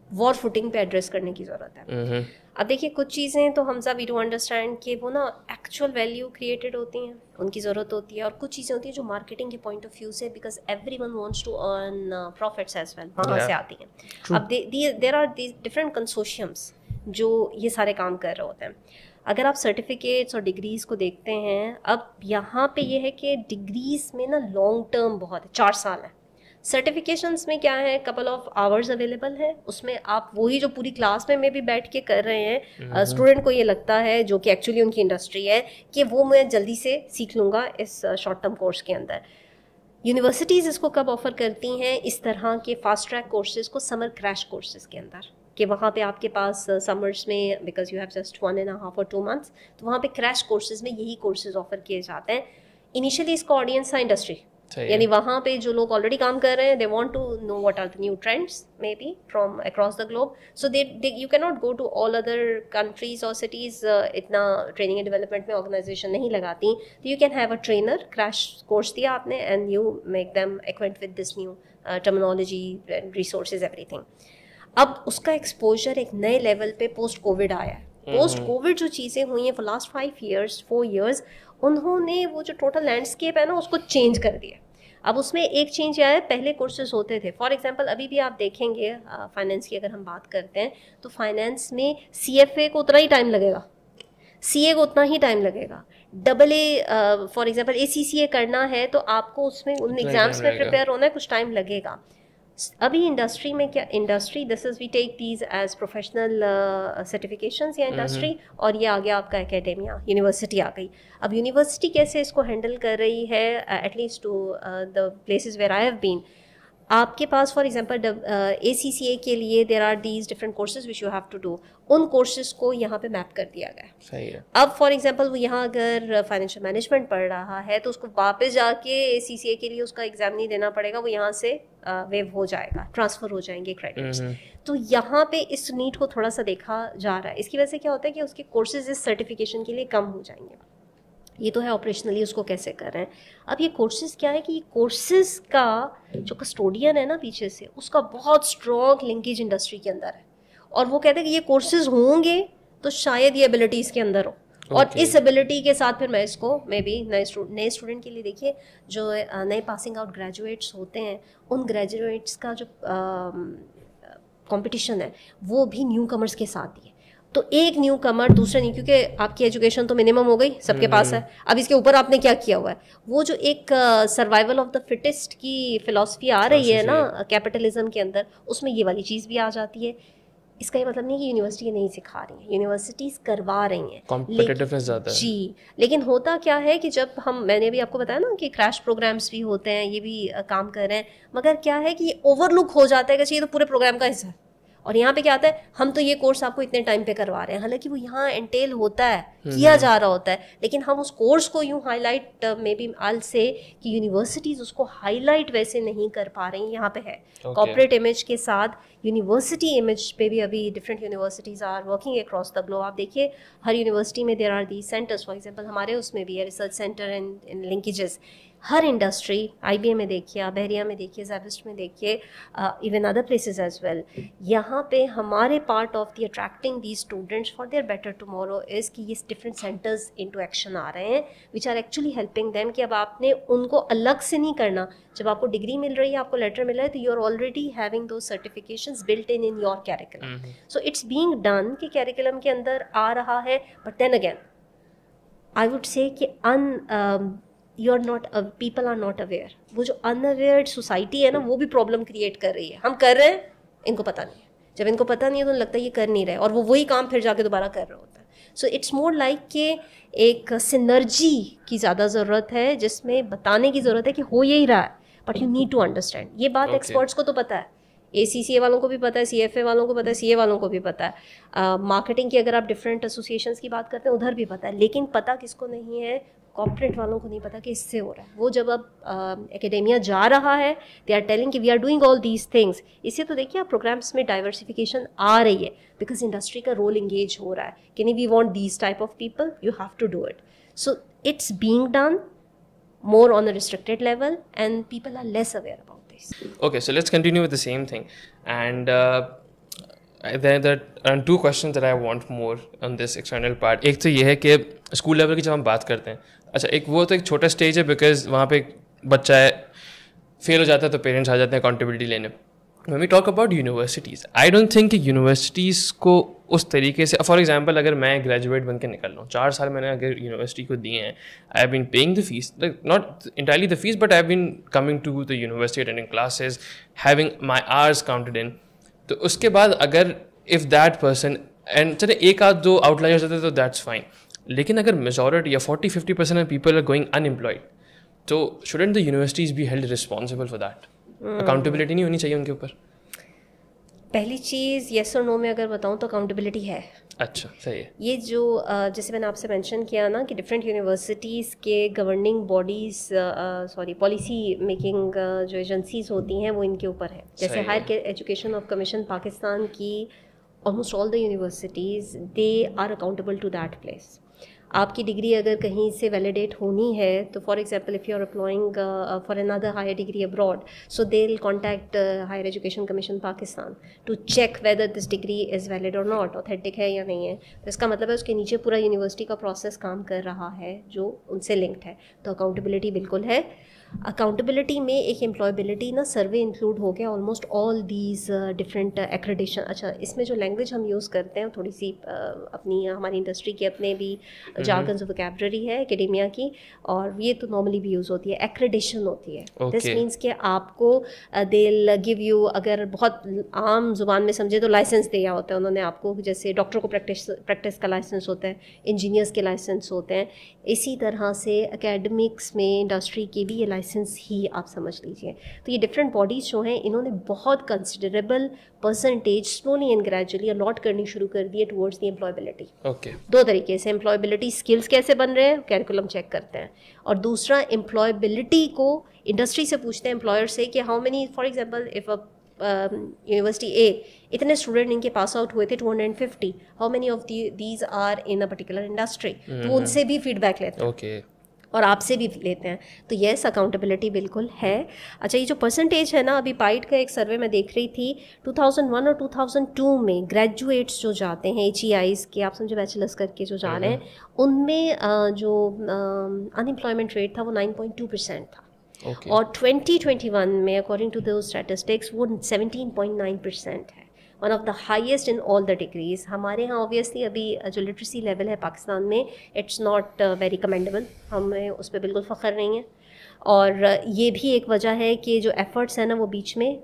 وار فوٹنگ پہ ایڈریس کرنے کی ضرورت ہے. اب دیکھیے کچھ چیزیں تو ہم سب وی ڈو انڈرسٹینڈ کہ وہ نا ایکچوئل ویلیو کریٹڈ ہوتی ہیں, ان کی ضرورت ہوتی ہے, اور کچھ چیزیں ہوتی ہیں جو مارکیٹنگ کے پوائنٹ آف ویو سے, because everyone wants to earn profits as well, وہاں سے آتی ہیں. اب there are these different consortiums جو یہ سارے کام کر رہے ہوتے ہیں. اگر آپ سرٹیفکیٹس اور ڈگریز کو دیکھتے ہیں, اب یہاں پہ یہ ہے کہ ڈگریز میں نا لانگ ٹرم بہت ہے, 4 سال ہے. سرٹیفکیشنس میں کیا ہے, کپل آف آورز اویلیبل ہے, اس میں آپ وہی جو پوری کلاس میں بھی بیٹھ کے کر رہے ہیں, اسٹوڈنٹ کو یہ لگتا ہے جو کہ ایکچولی ان کی انڈسٹری ہے کہ وہ میں جلدی سے سیکھ لوں گا اس شارٹ ٹرم کورس کے اندر. یونیورسٹیز اس کو کب آفر کرتی ہیں, اس طرح کے فاسٹ ٹریک کورسز کو سمر کریش کورسز کے اندر, کہ وہاں پہ آپ کے پاس سمرس میں because you have just 1.5 or 2 months, تو وہاں پہ کریش کورسز میں یہی کورسز آفر کیے جاتے ہیں. انیشیلی اس کا آڈینس ہے انڈسٹری, یعنی وہاں پہ جو لوگ آلریڈی کام کر رہے ہیں, they want to know what are the new trends may be from across the globe. So you can not go to all other countries اور سٹیز, اتنا ٹریننگ اینڈ ڈیولپمنٹ میں آرگنائزیشن نہیں لگاتی. تو you can have a trainer, crash course دیا آپ نے, and you make them acquaint with this new terminology, resources, everything. اب اس کا ایکسپوجر ایک نئے لیول پہ پوسٹ کووڈ آیا ہے. پوسٹ کووڈ جو چیزیں ہوئی ہیں فور لاسٹ 4 years, انہوں نے وہ جو ٹوٹل لینڈسکیپ ہے نا اس کو چینج کر دیا. اب اس میں ایک چینج آیا ہے, پہلے کورسز ہوتے تھے, فار ایگزامپل ابھی بھی آپ دیکھیں گے فائنینس کی اگر ہم بات کرتے ہیں تو فائنینس میں CFA کو اتنا ہی ٹائم لگے گا, CA کو اتنا ہی ٹائم لگے گا, AA فار ایگزامپل ACCA کرنا ہے تو آپ کو اس میں ان ایگزامس میں پریپیئر ہونا ہے, کچھ ٹائم لگے گا. ابھی انڈسٹری میں کیا, industry this is we take these as professional certifications یا انڈسٹری, اور یہ آ گیا آپ کا اکیڈیمیا, یونیورسٹی آ گئی. اب یونیورسٹی کیسے اس کو ہینڈل کر رہی ہے, at least to the places where I have been. آپ کے پاس فار ایگزامپل ACCA کے لیے there are these different courses which you have to do, ان کورسز کو یہاں پہ میپ کر دیا گیا. صحیح ہے. اب فار ایگزامپل وہ یہاں اگر فائنینشیل مینجمنٹ پڑھ رہا ہے تو اس کو واپس جا کے ACCA کے لیے اس کا ایگزام نہیں دینا پڑے گا, وہ یہاں سے ویو ہو جائے گا, ٹرانسفر ہو جائیں گے کریڈٹس. تو یہاں پہ اس نیڈ کو تھوڑا سا دیکھا جا رہا ہے. اس کی وجہ سے کیا ہوتا ہے کہ اس کے کورسز اس سرٹیفکیشن کے لیے کم ہو جائیں گے. یہ تو ہے آپریشنلی اس کو کیسے کر رہے ہیں. اب یہ کورسز کیا ہے کہ یہ کورسز کا جو کسٹوڈین ہے نا پیچھے سے, اس کا بہت اسٹرانگ لنکیج انڈسٹری کے اندر ہے, اور وہ کہتے ہیں کہ یہ کورسز ہوں گے تو شاید یہ ایبلٹی اس کے اندر ہو. اور اس ایبلٹی کے ساتھ پھر میں اس کو مے بی نئے اسٹوڈنٹ کے لیے, دیکھیے جو نئے پاسنگ آؤٹ گریجویٹس ہوتے ہیں, ان گریجویٹس کا جو کمپٹیشن ہے وہ بھی نیو کمرس کے ساتھ ہی ہے. تو ایک نیو کمر دوسرا نہیں, کیونکہ آپ کی ایجوکیشن تو منیمم ہو گئی, سب کے پاس ہے. اب اس کے اوپر آپ نے کیا کیا ہوا ہے, وہ جو ایک سروائیول آف دا فٹسٹ کی فلاسفی آ رہی ہے نا کیپٹلزم کے اندر, اس میں یہ والی چیز بھی آ جاتی ہے. اس کا یہ مطلب نہیں کہ یونیورسٹی نہیں سکھا رہی ہیں, یونیورسٹیز کروا رہی ہیں, کمپٹیٹیونیس زیادہ ہے. جی, لیکن ہوتا کیا ہے کہ جب میں نے بھی آپ کو بتایا نا کہ کریش پروگرامس بھی ہوتے ہیں, یہ بھی کام کر رہے ہیں, مگر کیا ہے کہ یہ اوور لک ہو جاتا ہے کہ یہ تو پورے پروگرام کا حصہ ہے. اور یہاں پہ کیا آتا ہے, ہم تو یہ کورس آپ کو اتنے ٹائم پہ کروا رہے ہیں, حالانکہ وہ یہاں انٹیل ہوتا ہے, کیا جا رہا ہوتا ہے, لیکن ہم اس کورس کو یوں highlight may be I'll say کہ یونیورسٹیز اس کو ہائی لائٹ ویسے نہیں کر پا رہی ہیں. یہاں پہ ہے کارپوریٹ امیج کے ساتھ یونیورسٹی امیج پہ بھی ابھی different universities are working across the globe. آپ دیکھیے ہر یونیورسٹی میں there are the centres, for example ہمارے اس میں بھی ہے ریسرچ سینٹر اینڈ لنکیجز. ہر انڈسٹری, IBM میں دیکھیے, بحریہ میں دیکھیے, زیبسٹ میں دیکھیے, even other places as well. یہاں پہ ہمارے part of the attracting the students for their better tomorrow is کہ یہ ڈفرنٹ سینٹرز انٹو ایکشن آ رہے ہیں وچ آر ایکچولی ہیلپنگ دیم, کہ اب آپ نے ان کو الگ سے نہیں کرنا. جب آپ کو ڈگری مل رہی ہے, آپ کو لیٹر مل رہا ہے, تو you are already having those certifications built in your curriculum. So it's being done کہ کیریکولم کے اندر آ رہا ہے, but then again I would say کہ you are not, people are not aware. وہ جو ان اویئر سوسائٹی ہے نا, وہ بھی پرابلم کریٹ کر رہی ہے. ہم کر رہے ہیں, ان کو پتہ نہیں ہے. جب ان کو پتہ نہیں ہے تو انہیں لگتا ہے یہ کر نہیں رہے, اور وہ وہی کام پھر جا کے دوبارہ کر رہا ہوتا ہے. سو اٹس مور لائک کہ ایک سنرجی کی زیادہ ضرورت ہے, جس میں بتانے کی ضرورت ہے کہ ہو یہی رہا ہے, but you need to understand. یہ بات ایکسپرٹس کو تو پتہ ہے, ACCA والوں کو بھی پتہ ہے, CFA والوں کو پتہ ہے, CA والوں کو بھی پتہ ہے, مارکیٹنگ کی اگر آپ ڈفرینٹ ایسوسیشنس کی بات کرتے ہیں ادھر بھی پتہ ہے, لیکن پتہ کس کو نہیں ہے, کارپوریٹ والوں کو نہیں پتا کہ اس سے ہو رہا ہے. وہ جب اب اکیڈیمیا جا رہا ہے, دے آر ٹیلنگ کہ we are doing all these things. اس سے تو دیکھیے آپ پروگرامس میں ڈائیورسیفیکیشن آ رہی ہے, بیکاز انڈسٹری کا رول انگیج ہو رہا ہے کہ نہیں, we want these type of people, you have to do it. So it's being done more on a restricted level and people are less aware about this. Okay, so let's continue with the same thing. And there are two questions that I want more on this external part. ایک تو یہ ہے کہ اسکول لیول کی جب ہم بات کرتے ہیں, اچھا ایک وہ تو ایک چھوٹا اسٹیج ہے بیکاز وہاں پہ بچہ ہے فیل ہو جاتا ہے تو پیرنٹس آ جاتے ہیں اکاؤنٹیبلٹی لینے. When we talk about universities, I don't think کہ یونیورسٹیز کو اس طریقے سے, فار ایگزامپل اگر میں گریجویٹ بن کے نکل رہا ہوں, 4 سال میں نے اگر یونیورسٹی کو دیے ہیں, I have been paying the fees, not entirely the fees but I have been coming to the university, attending classes, having my hours counted in. تو اس کے بعد اگر اف دیٹ پرسن, اینڈ چلے ایک آدھ دو آؤٹ لائرز ہوتے تو دیٹس فائن, لیکن اگر میجورٹی یا 40-50% people are going unemployed, تو shouldn't the universities be held responsible for that? Accountability نہیں ہونی چاہیے ان کے اوپر؟ پہلی چیز یس اور نو میں اگر بتاؤں تو اکاؤنٹیبلٹی ہے. اچھا صحیح ہے. یہ جو جیسے میں نے آپ سے مینشن کیا نا کہ ڈفرینٹ یونیورسٹیز کے گورننگ باڈیز, پالیسی میکنگ جو ایجنسیز ہوتی ہیں وہ ان کے اوپر ہے. جیسے higher education of commission Pakistan کی almost all the universities they are accountable to that place. آپ کی ڈگری اگر کہیں سے ویلیڈیٹ ہونی ہے تو for example if you are applying for اندر higher degree abroad, so they will contact Higher Education Commission Pakistan to check whether this degree is valid or not, authentic ہے یا نہیں ہے. تو اس کا مطلب ہے اس کے نیچے پورا یونیورسٹی کا پروسیس کام کر رہا ہے جو ان سے لنکڈ ہے. تو اکاؤنٹیبلٹی بالکل ہے. اکاؤنٹیبلٹی میں ایک امپلائبلٹی نا سروے انکلوڈ ہو گیا, almost all these different accreditation. اچھا اس میں جو لینگویج ہم یوز کرتے ہیں تھوڑی سی اپنی ہماری انڈسٹری کے اپنے بھی جارگنز ووکیبلری ہے اکیڈیمیا کی, اور یہ تو نارملی بھی یوز ہوتی ہے, ایکریڈیشن ہوتی ہے. دس مینس کہ آپ کو دے ول گیو یو, اگر بہت عام زبان میں سمجھے تو لائسنس دیا ہوتا ہے انہوں نے آپ کو, جیسے ڈاکٹر کو پریکٹس کا لائسنس ہوتا ہے, انجینئرس کے لائسنس ہوتے ہیں, اسی طرح سے اکیڈمکس میں انڈسٹری کے بھی یہ لائسنس ہی آپ سمجھ لیجیے. تو یہ ڈفرینٹ باڈیز جو ہیں انہوں نے بہت considerable percentage slowly and gradually allot کرنی شروع کر دی ہے ٹورڈز دی امپلائبلٹی. دو طریقے سے, امپلائبلٹی اسکلس کیسے بن رہے ہیں, کیریکولم چیک کرتے ہیں, اور دوسرا امپلائبلٹی کو انڈسٹری سے پوچھتے ہیں امپلائر سے کہ how many, for example if university A اتنے اسٹوڈنٹ ان کے پاس آؤٹ ہوئے تھے 250, how many of these are in a particular industry, تو ان سے بھی فیڈ بیک لیتے ہیں اور آپ سے بھی لیتے ہیں. تو یس اکاؤنٹیبلٹی بالکل ہے. اچھا یہ جو پرسنٹیج ہے نا, ابھی پائٹ کا ایک سروے میں دیکھ رہی تھی 2001 اور 2002 میں گریجویٹس جو جاتے ہیں HEIs کے, آپ سمجھے بیچلرس کر کے جو جا رہے ہیں, ان میں جو انمپلائمنٹ ریٹ تھا وہ 9.2% تھا, اور 2021 میں اکارڈنگ ٹو دوز اسٹیٹسٹکس وہ 17.9% ہے, one of the highest in all the degrees. ہمارے یہاں اوبیسلی ابھی جو لٹریسی لیول ہے پاکستان میں اٹس ناٹ ویری کمینڈیبل, ہمیں اس پہ بالکل فخر نہیں ہے, اور یہ بھی ایک وجہ ہے کہ جو ایفرٹس ہیں نا وہ بیچ میں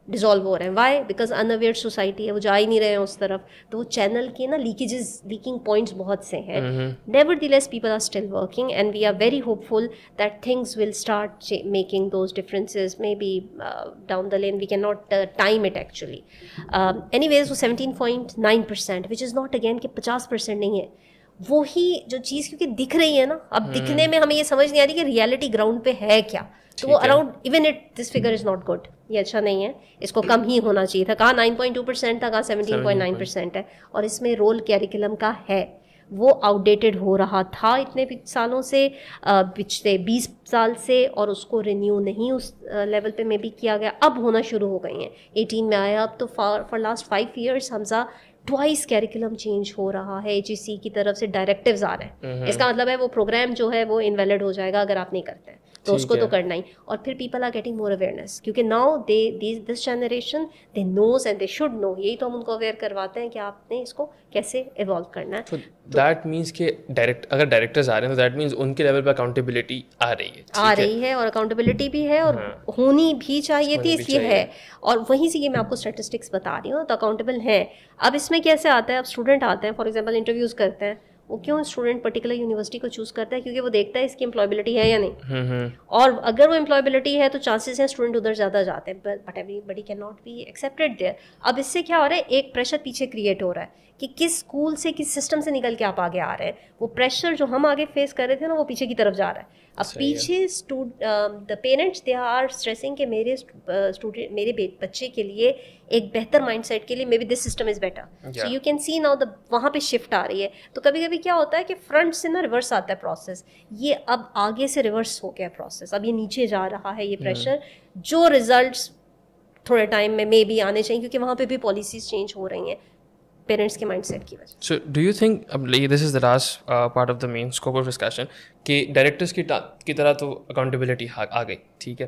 ڈیزالو ہو رہے ہیں. Why? Because unaware society ہے, وہ جا ہی نہیں رہے ہیں اس طرف, تو وہ چینل کے نا لیکنگ پوائنٹس بہت سے ہیں. Nevertheless people are still working and we are very hopeful that things will start making those differences, may be down the lane, we can not time it actually. Anyways وہ 17.9% وچ از ناٹ اگین کہ 50% نہیں ہے, وہی جو چیز کیونکہ دکھ رہی ہے نا, اب دکھنے میں ہمیں یہ سمجھ نہیں آ رہی کہ ریئلٹی گراؤنڈ پہ ہے کیا. تو وہ around even it this figure is not good, یہ اچھا نہیں ہے, اس کو کم ہی ہونا چاہیے تھا. کہاں 9.2% تھا, کہاں 17.9% ہے, اور اس میں رول کیریکولم کا ہے, وہ آؤٹ ڈیٹڈ ہو رہا تھا اتنے سالوں سے, پچھلے 20 سال سے, اور اس کو رینیو نہیں اس لیول پہ میں بھی کیا گیا. اب ہونا شروع ہو گئی ہیں, 18 میں آیا اب, تو for last 5 years Hamza twice curriculum change ہو رہا ہے, HEC کی طرف سے ڈائریکٹیوز آ رہے ہیں. اس کا مطلب ہے وہ پروگرام جو ہے وہ انویلڈ ہو جائے گا اگر آپ نہیں کرتے ہیں, تو اس کو تو کرنا ہی. اور پھر people are getting more awareness, کیونکہ now this generation they knows and they should know, یہی تو ہم ان کو اویئر کرواتے ہیں کہ آپ نے اس کو کیسے ایوالو کرنا ہے. دیٹ مینس کہ اگر ڈائریکٹرز آ رہے ہیں تو دیٹ مینس ان کے لیول پہ اکاؤنٹیبلٹی آ رہی ہے, اور اکاؤنٹیبلٹی بھی ہے, اور ہونی بھی چاہیے تھی, اس لیے ہے. اور وہیں سے یہ میں آپ کو اسٹیٹسٹکس بتا رہی ہوں, تو اکاؤنٹیبل ہیں. اب اس میں کیسے آتا ہے, اب اسٹوڈنٹ آتے ہیں فار ایگزامپل انٹرویوز کرتے ہیں, وہ کیوں اسٹوڈنٹ پرٹیکولر یونیورسٹی کو چوز کرتا ہے؟ کیونکہ وہ دیکھتا ہے اس کی امپلائبلٹی ہے یا نہیں, اور اگر وہ امپلائبلٹی ہے تو چانسز ہیں اسٹوڈنٹ ادھر زیادہ جاتے ہیں, but everybody can not be accepted there. اب اس سے کیا ہو رہا ہے, ایک پریشر پیچھے کریٹ ہو رہا ہے کہ کس اسکول سے, کس سسٹم سے نکل کے آپ آگے آ رہے ہیں. وہ پریشر جو ہم آگے فیس کر رہے تھے نا, وہ پیچھے کی طرف جا رہا ہے. اب پیچھے the parents they are stressing کہ میرے اسٹوڈنٹ, میرے بچے کے لیے ایک بہتر مائنڈ سیٹ کے لیے may be this system is better. So you can see now وہاں پہ شفٹ آ رہی ہے. تو کبھی کبھی کیا ہوتا ہے کہ فرنٹ سے نا ریورس آتا ہے پروسیس, یہ اب آگے سے ریورس ہو گیا پروسیس, اب یہ نیچے جا رہا ہے یہ پریشر, جو ریزلٹس تھوڑے ٹائم میں مے بی آنے چاہیے, کیونکہ وہاں پہ بھی پالیسیز چینج ہو رہی ہیں پیرنٹس کے مائنڈ سیٹ کی وجہ سے. سو ڈو یو تھنک, اب this is the last part of the main scope of discussion, کہ ڈائریکٹرس کی طرح تو اکاؤنٹیبلٹی آ گئی, ٹھیک ہے.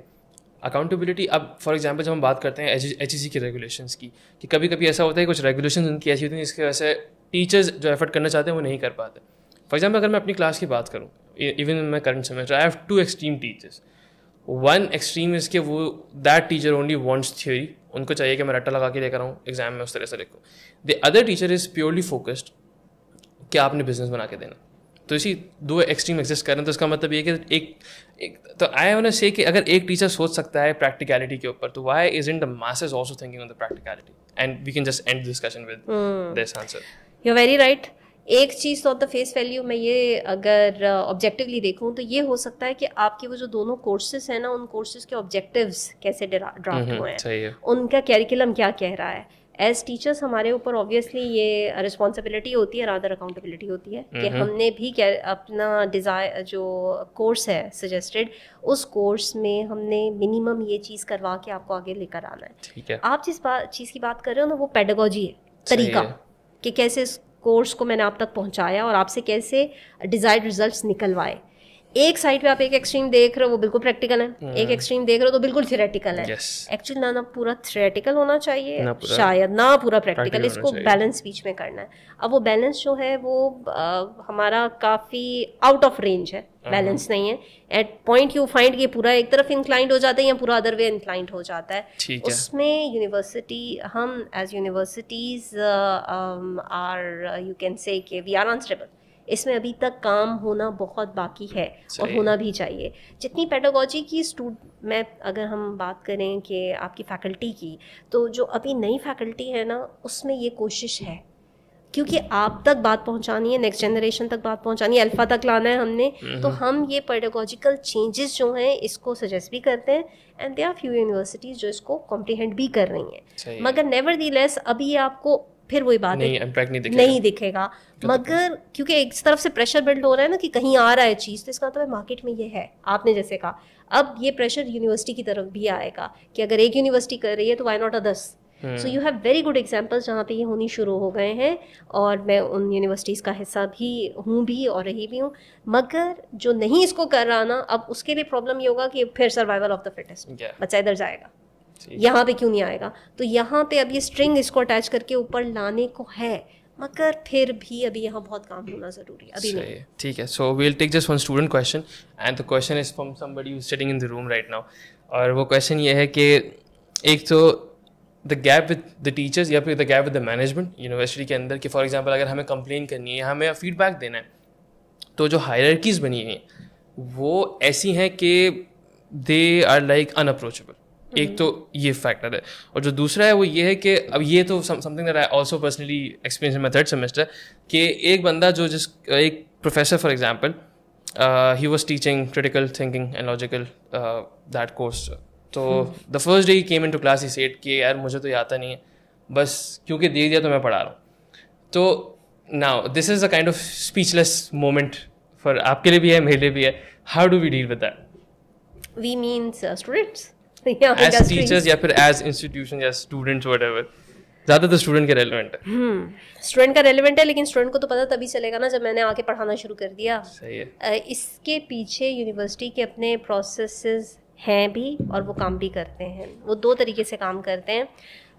اکاؤنٹیبلٹی, اب فار ایگزامپل جب ہم بات کرتے ہیں ایچ ای سی کی ریگولیشنس کی, کہ کبھی کبھی ایسا ہوتا ہے کچھ ریگولیشنز ان کی ایسی ہوتی ہیں جس کی وجہ سے ٹیچرز جو ایفرٹ کرنا چاہتے ہیں وہ نہیں کر پاتے. فار ایگزامپل اگر میں اپنی کلاس کی بات کروں, ایون میں current semester, I have 2 extreme teachers. One extreme is کہ وہ that teacher only wants theory, ان کو چاہیے کہ میں رٹا لگا کے لے کر آؤں ایگزام میں اس طرح سے لکھوں. The other teacher is purely focused کہ آپ نے بزنس بنا کے دینا. تو اسی 2 ایکسٹریم ایگزسٹ کر رہے ہیں. تو اس کا مطلب یہ کہ ایک تو آئی وانٹ ٹو سے کہ اگر ایک ٹیچر سوچ سکتا ہے پریکٹیکلٹی کے اوپر, تو why isn't the masses also thinking on the practicality, and we can just end discussion with this answer. You very right. ایک چیز تو آف دا فیس ویلیو میں یہ اگر آبجیکٹیولی دیکھوں تو یہ ہو سکتا ہے کہ آپ کے وہ جو دونوں کورسز ہیں نا, ان کورسز کے آبجیکٹیوز کیسے ڈرافٹ ہوئے ہیں, ان کا کیریکولم کیا کہہ رہا ہے. ایز ٹیچرس ہمارے اوپر اوبویسلی یہ رسپانسبلٹی ہوتی ہے, رادر اکاؤنٹیبلٹی ہوتی ہے کہ ہم نے بھی اپنا ڈیزائر جو کورس ہے سجیسٹڈ, اس کورس میں ہم نے منیمم یہ چیز کروا کے آپ کو آگے لے کر آنا ہے. آپ جس چیز کی بات کر رہے ہو نا, وہ پیڈاگوجی ہے, طریقہ کہ کیسے اس کورس کو میں نے آپ تک پہنچایا اور آپ سے کیسے ڈیزائرڈ ریزلٹس نکلوائے. ایک سائڈ پہ آپ ایک ایکسٹریم دیکھ رہے ہو وہ بالکل پریکٹیکل ہے, ایک ایکسٹریم دیکھ رہے ہو تو بالکل تھیوریٹیکل ہے. ایکچولی نہ پورا تھیوریٹیکل ہونا چاہیے, شاید نہ پورا پریکٹیکل, اس کو بیلنس بیچ میں کرنا ہے. اب وہ بیلنس جو ہے وہ ہمارا کافی آؤٹ آف رینج ہے, بیلنس نہیں ہے. ایٹ پوائنٹ یو فائنڈ کہ پورا ایک طرف انکلائنڈ ہو جاتا ہے یا پورا ادر وے انکلائنڈ ہو جاتا ہے. اس میں یونیورسٹی, ہم as universities are you can say کہ وی آر انسٹیبل. اس میں ابھی تک کام ہونا بہت باقی ہے اور ہونا بھی چاہیے. جتنی پیڈاگوجی کی میں اگر ہم بات کریں کہ آپ کی فیکلٹی کی, تو جو ابھی نئی فیکلٹی ہے نا, اس میں یہ کوشش ہے کیونکہ آپ تک بات پہنچانی ہے, نیکسٹ جنریشن تک بات پہنچانی ہے, الفا تک لانا ہے ہم نے. تو ہم یہ پیڈاگوجیکل چینجز جو ہیں اس کو سجیسٹ بھی کرتے ہیں, and there are few universities جو اس کو کمپریہینڈ بھی کر رہی ہیں. مگر نیور دی لیس ابھی آپ کو پھر وہی بات نہیں دکھے گا, مگر کیونکہ ایک طرف سے پریشر بلڈ ہو رہا ہے نا کہ کہیں آ رہا ہے چیز, تو اس کا مطلب مارکیٹ میں یہ ہے. آپ نے جیسے کہا, اب یہ پریشر یونیورسٹی کی طرف بھی آئے گا کہ اگر ایک یونیورسٹی کر رہی ہے تو why not others. So you have very good examples جہاں پہ یہ ہونی شروع ہو گئے ہیں, اور میں ان یونیورسٹیز کا حصہ بھی ہوں بھی اور رہی بھی ہوں. مگر جو نہیں اس کو کر رہا نا, اب اس کے لیے پرابلم یہ ہوگا کہ پھر سروائیول آف دا فٹسٹ, بچہ ادھر جائے گا, یہاں پہ کیوں نہیں آئے گا. تو یہاں پہ اب یہ اسٹرنگ اس کو اٹیچ کر کے اوپر لانے کو ہے, مگر پھر بھی ابھی یہاں بہت کام ہونا ضروری ہے, ابھی نہیں. ٹھیک ہے. So we will take just one student question, and the question is from somebody who is sitting in the room right now. اور وہ کویشچن یہ ہے کہ ایک تو the gap with the teachers یا پھر the gap with the management university کے اندر, کہ فار ایگزامپل اگر ہمیں کمپلین کرنی ہے یا ہمیں فیڈ بیک دینا ہے, تو جو ہائرارکیز بنی ہوئی ہیں وہ ایسی ہیں کہ they are like unapproachable. ایک تو یہ فیکٹر ہے, اور جو دوسرا ہے وہ یہ ہے کہ اب یہ تو something that I also personally experience in my 3rd semester, کہ ایک بندہ جو ایک professor for example he was teaching critical thinking and logical that course. تو the first day he came into class, he said کہ یار مجھے تو یہ آتا نہیں ہے, بس کیونکہ دے دیا تو میں پڑھا رہا ہوں. تو now this is a kind of speechless moment for آپ کے لیے بھی ہے, میرے لیے بھی ہے. How do we deal with that? We means students as teachers یا پھر ایز انسٹیٹیوشن یا اسٹوڈنٹس وٹ ایور. زیادہ تو اسٹوڈنٹ کا ریلیونٹ ہے. اسٹوڈنٹ کا ریلیونٹ ہے, لیکن اسٹوڈنٹ کو تو پتہ تبھی چلے گا نا جب میں نے آ کے پڑھانا شروع کر دیا. صحیح ہے. اس کے پیچھے یونیورسٹی کے اپنے پروسیسز ہیں بھی, اور وہ کام بھی کرتے ہیں. وہ 2 طریقے سے کام کرتے ہیں.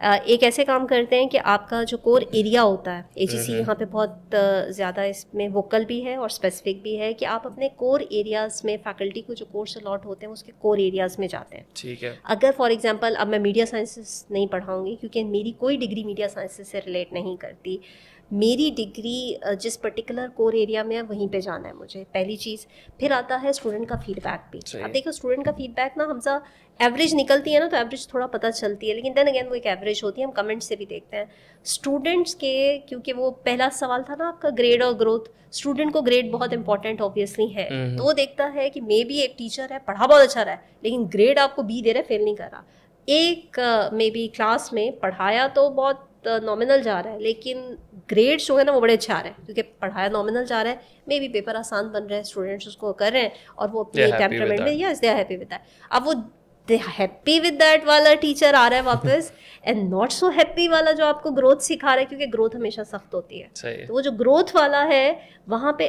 ایک ایسے کام کرتے ہیں کہ آپ کا جو کور ایریا ہوتا ہے, AGC یہاں پہ بہت زیادہ اس میں ووکل بھی ہے اور اسپیسیفک بھی ہے کہ آپ اپنے کور ایریاز میں فیکلٹی کو جو کورس الاٹ ہوتے ہیں اس کے کور ایریاز میں جاتے ہیں. ٹھیک ہے. اگر فار ایگزامپل اب میں میڈیا سائنسز نہیں پڑھاؤں گی کیونکہ میری کوئی ڈگری میڈیا سائنسز سے ریلیٹ نہیں کرتی, میری ڈگری جس پرٹیکولر کور ایریا میں ہے وہیں پہ جانا ہے مجھے, پہلی چیز. پھر آتا ہے اسٹوڈنٹ کا فیڈ بیک بھی. اب دیکھو اسٹوڈنٹ کا فیڈ بیک نا ہمزہ ایوریج نکلتی ہے نا, تو ایوریج تھوڑا پتہ چلتی ہے, لیکن دین اگین وہ ایک ایوریج ہوتی ہے. ہم کمنٹ سے بھی دیکھتے ہیں اسٹوڈنٹس کے, کیونکہ وہ پہلا سوال تھا نا آپ کا گریڈ اور گروتھ, اسٹوڈنٹ کو گریڈ بہت امپورٹنٹ اوبیسلی ہے, تو وہ دیکھتا ہے کہ مے بی ایک ٹیچر ہے پڑھا بہت اچھا رہا ہے لیکن گریڈ آپ کو B دے رہا ہے, فیل نہیں کر رہا. ایک مے بی کلاس میں پڑھایا تو بہت نامنل جا رہا ہے لیکن گریڈ جو ہے نا وہ بڑے اچھا آ رہے ہیں, کیونکہ پڑھایا نامنل جا رہا ہے, مے بی پیپر آسان بن رہے ہیں, اسٹوڈنٹس اس کو کر رہے ہیں اور وہ اپنے ٹیمپرامنٹ میں yes they are happy with that. اب وہ ہیپی ود دیٹ والا ٹیچر آ رہا ہے واپس اینڈ ناٹ سو ہیپی والا جو آپ کو گروتھ سکھا رہا ہے, کیونکہ گروتھ ہمیشہ سخت ہوتی ہے. تو وہ جو گروتھ والا ہے وہاں پہ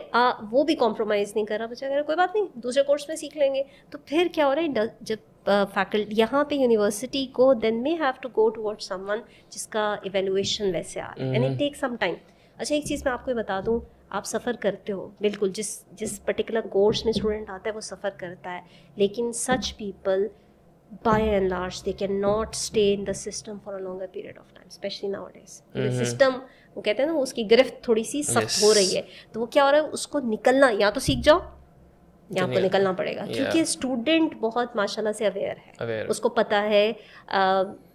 وہ بھی کمپرومائز نہیں کر رہا, بچہ کہہ رہا کوئی بات نہیں دوسرے کورس میں سیکھ لیں گے. تو پھر کیا ہو رہا ہے, جب فیکلٹی یہاں پہ یونیورسٹی کو دین may have to go towards someone جس کا ایویلویشن ویسے آ رہا ہے and it take some time. اچھا ایک چیز میں آپ کو بتا دوں, آپ سفر کرتے ہو بالکل, جس پرٹیکولر کورس میں اسٹوڈنٹ آتا ہے وہ سفر کرتا ہے, لیکن such people by and large they cannot stay in the system for a longer period of time, especially nowadays. The system وہ کہتے ہیں نا اس کی گرفت تھوڑی سی سخت ہو رہی ہے, تو وہ کیا ہو رہا ہے اس کو نکلنا, یا تو سیکھ جاؤ یا آپ کو نکلنا پڑے گا, کیونکہ اسٹوڈنٹ بہت ماشاء اللہ سے اویئر ہے, اس کو پتہ ہے,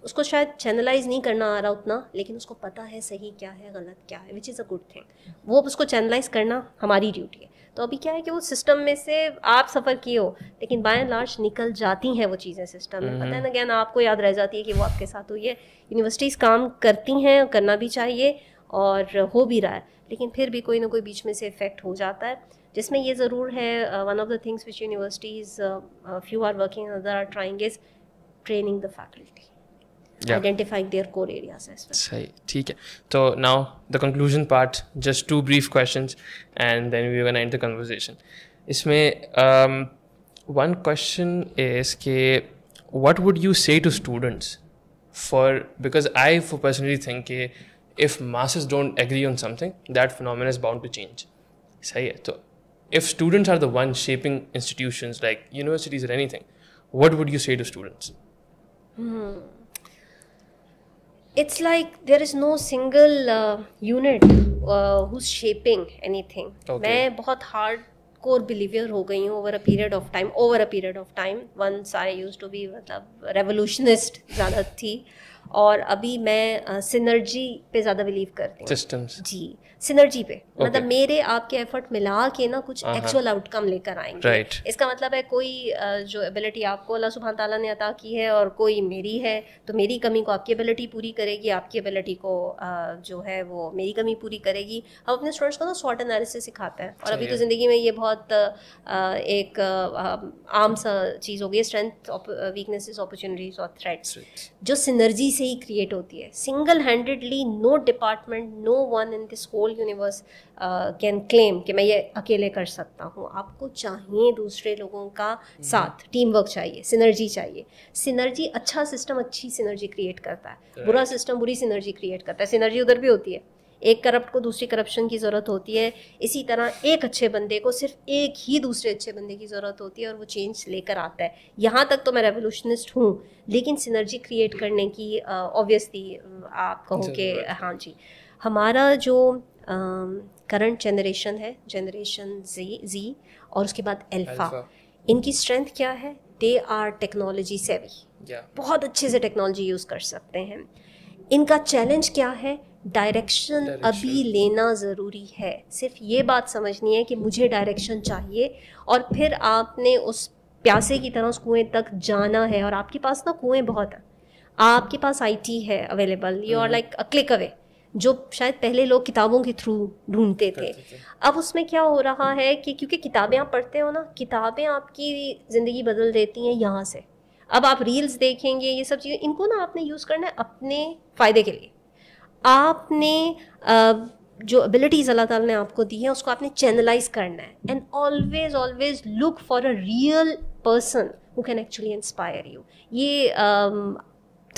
اس کو شاید چینلائز نہیں کرنا آ رہا اتنا, لیکن اس کو پتہ ہے صحیح کیا ہے غلط کیا ہے, وچ از اے گڈ تھنگ. وہ اس کو چینلائز کرنا ہماری ڈیوٹی ہے. تو ابھی کیا ہے کہ وہ سسٹم میں سے آپ سفر کیے ہو لیکن بائی اینڈ لارج نکل جاتی ہیں وہ چیزیں سسٹم میں, پتہ ہے نا, اگین آپ کو یاد رہ جاتی ہے کہ وہ آپ کے ساتھ ہوئی ہے. یونیورسٹیز کام کرتی ہیں, کرنا بھی چاہیے اور ہو بھی رہا ہے, لیکن پھر بھی کوئی نہ کوئی بیچ میں سے افیکٹ ہو جاتا ہے, جس میں یہ ضرور ہے. One of the things which universities few are working, other are trying is training the faculty, identifying their core areas as well. صحیح, ٹھیک ہے. تو now the conclusion part, just 2 brief questions and then we're going to end the conversation. اس میں one question is کہ what would you say to students because I personally think کہ if masses don't agree on something, that phenomenon is bound to change. صحیح ہے. تو if students are the ones shaping institutions like universities or anything, what would you say to students? It's like there is no single unit who's shaping anything. میں بہت hard core believer ہو گئی ہوں over a period of time. Once I used to be مطلب revolutionist زیادہ تھی, اور ابھی میں سنرجی پہ زیادہ بلیو کرتی ہوں. سسٹمز, جی سنرجی پہ, مطلب میرے آپ کے ایفرٹ ملا کے نا کچھ ایکچوئل آؤٹ کم لے کر آئیں گے. اس کا مطلب ہے کوئی جو ایبلٹی آپ کو اللہ سبحانہ تعالیٰ نے عطا کی ہے اور کوئی میری ہے, تو میری کمی کو آپ کی ایبلٹی پوری کرے گی, آپ کی ایبلٹی کو جو ہے وہ میری کمی پوری کرے گی. ہم اپنے اسٹوڈنٹس کو نا SWOT انالیسس سکھاتے ہیں, اور ابھی تو زندگی میں یہ بہت ایک عام سا چیز ہو گئی ہے, اسٹرینتھ, ویکنیسز, اپرچونیٹیز اور تھریٹس, جو سنرجی سے ہی کریٹ ہوتی ہے. Single handedly no department, no one in this whole universe can claim کہ میں یہ اکیلے کر سکتا ہوں. آپ کو چاہیے دوسرے لوگوں کا ساتھ, ٹیم ورک چاہیے, سنرجی چاہیے. سنرجی, اچھا سسٹم اچھی سنرجی کریٹ کرتا ہے, برا سسٹم بری سنرجی کریٹ کرتا ہے. سنرجی ادھر بھی ہوتی ہے, ایک کرپٹ کو دوسری کرپشن کی ضرورت ہوتی ہے, اسی طرح ایک اچھے بندے کو صرف ایک ہی دوسرے اچھے بندے کی ضرورت ہوتی ہے, اور وہ چینج لے کر آتا ہے. یہاں تک تو میں ریولیوشنسٹ ہوں, لیکن سنرجی کریٹ کرنے کی آبویسلی آپ کہو کہ ہاں جی, ہمارا جو کرنٹ جنریشن ہے, جنریشن زی اور اس کے بعد الفا, ان کی اسٹرینتھ کیا ہے؟ دے آر ٹیکنالوجی سیوی, بہت اچھے سے ٹیکنالوجی یوز کر سکتے ہیں. ان کا چیلنج کیا ہے؟ ڈائریکشن ابھی لینا ضروری ہے. صرف یہ بات سمجھنی ہے کہ مجھے ڈائریکشن چاہیے, اور پھر آپ نے اس پیاسے کی طرح اس کنویں تک جانا ہے. اور آپ کے پاس نا کنویں بہت ہیں, آپ کے پاس IT ہے available, you are like a click away, جو شاید پہلے لوگ کتابوں کے تھرو ڈھونڈتے تھے. اب اس میں کیا ہو رہا ہے کہ کیونکہ کتابیں آپ پڑھتے ہو نا, کتابیں آپ کی زندگی بدل دیتی ہیں یہاں سے. اب آپ ریلز دیکھیں گے, یہ سب چیزیں, ان کو نا آپ نے یوز کرنا ہے اپنے فائدے کے لیے. آپ نے جو ایبلٹیز اللہ تعالیٰ نے آپ کو دی ہیں اس کو آپ نے چینلائز کرنا ہے. And always look for a real person who can actually inspire you. یہ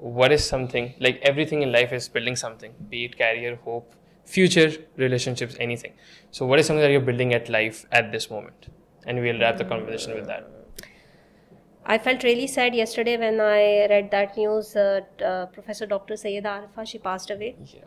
what is something, like everything in life is building something, be it career, hope, future, relationships, anything. So what is something that you're building at life at this moment? And we'll wrap the conversation with that. I felt really sad yesterday when I read that news. Professor Dr. Sayyida Arifa, she passed away.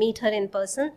meet her in person.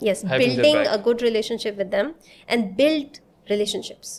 yes, building a good relationship with them and build relationships.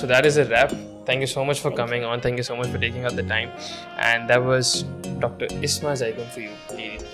So that is a wrap. Thank you so much for coming on. Thank you so much for taking out the time. And that was Dr. Isma Zaigum for you.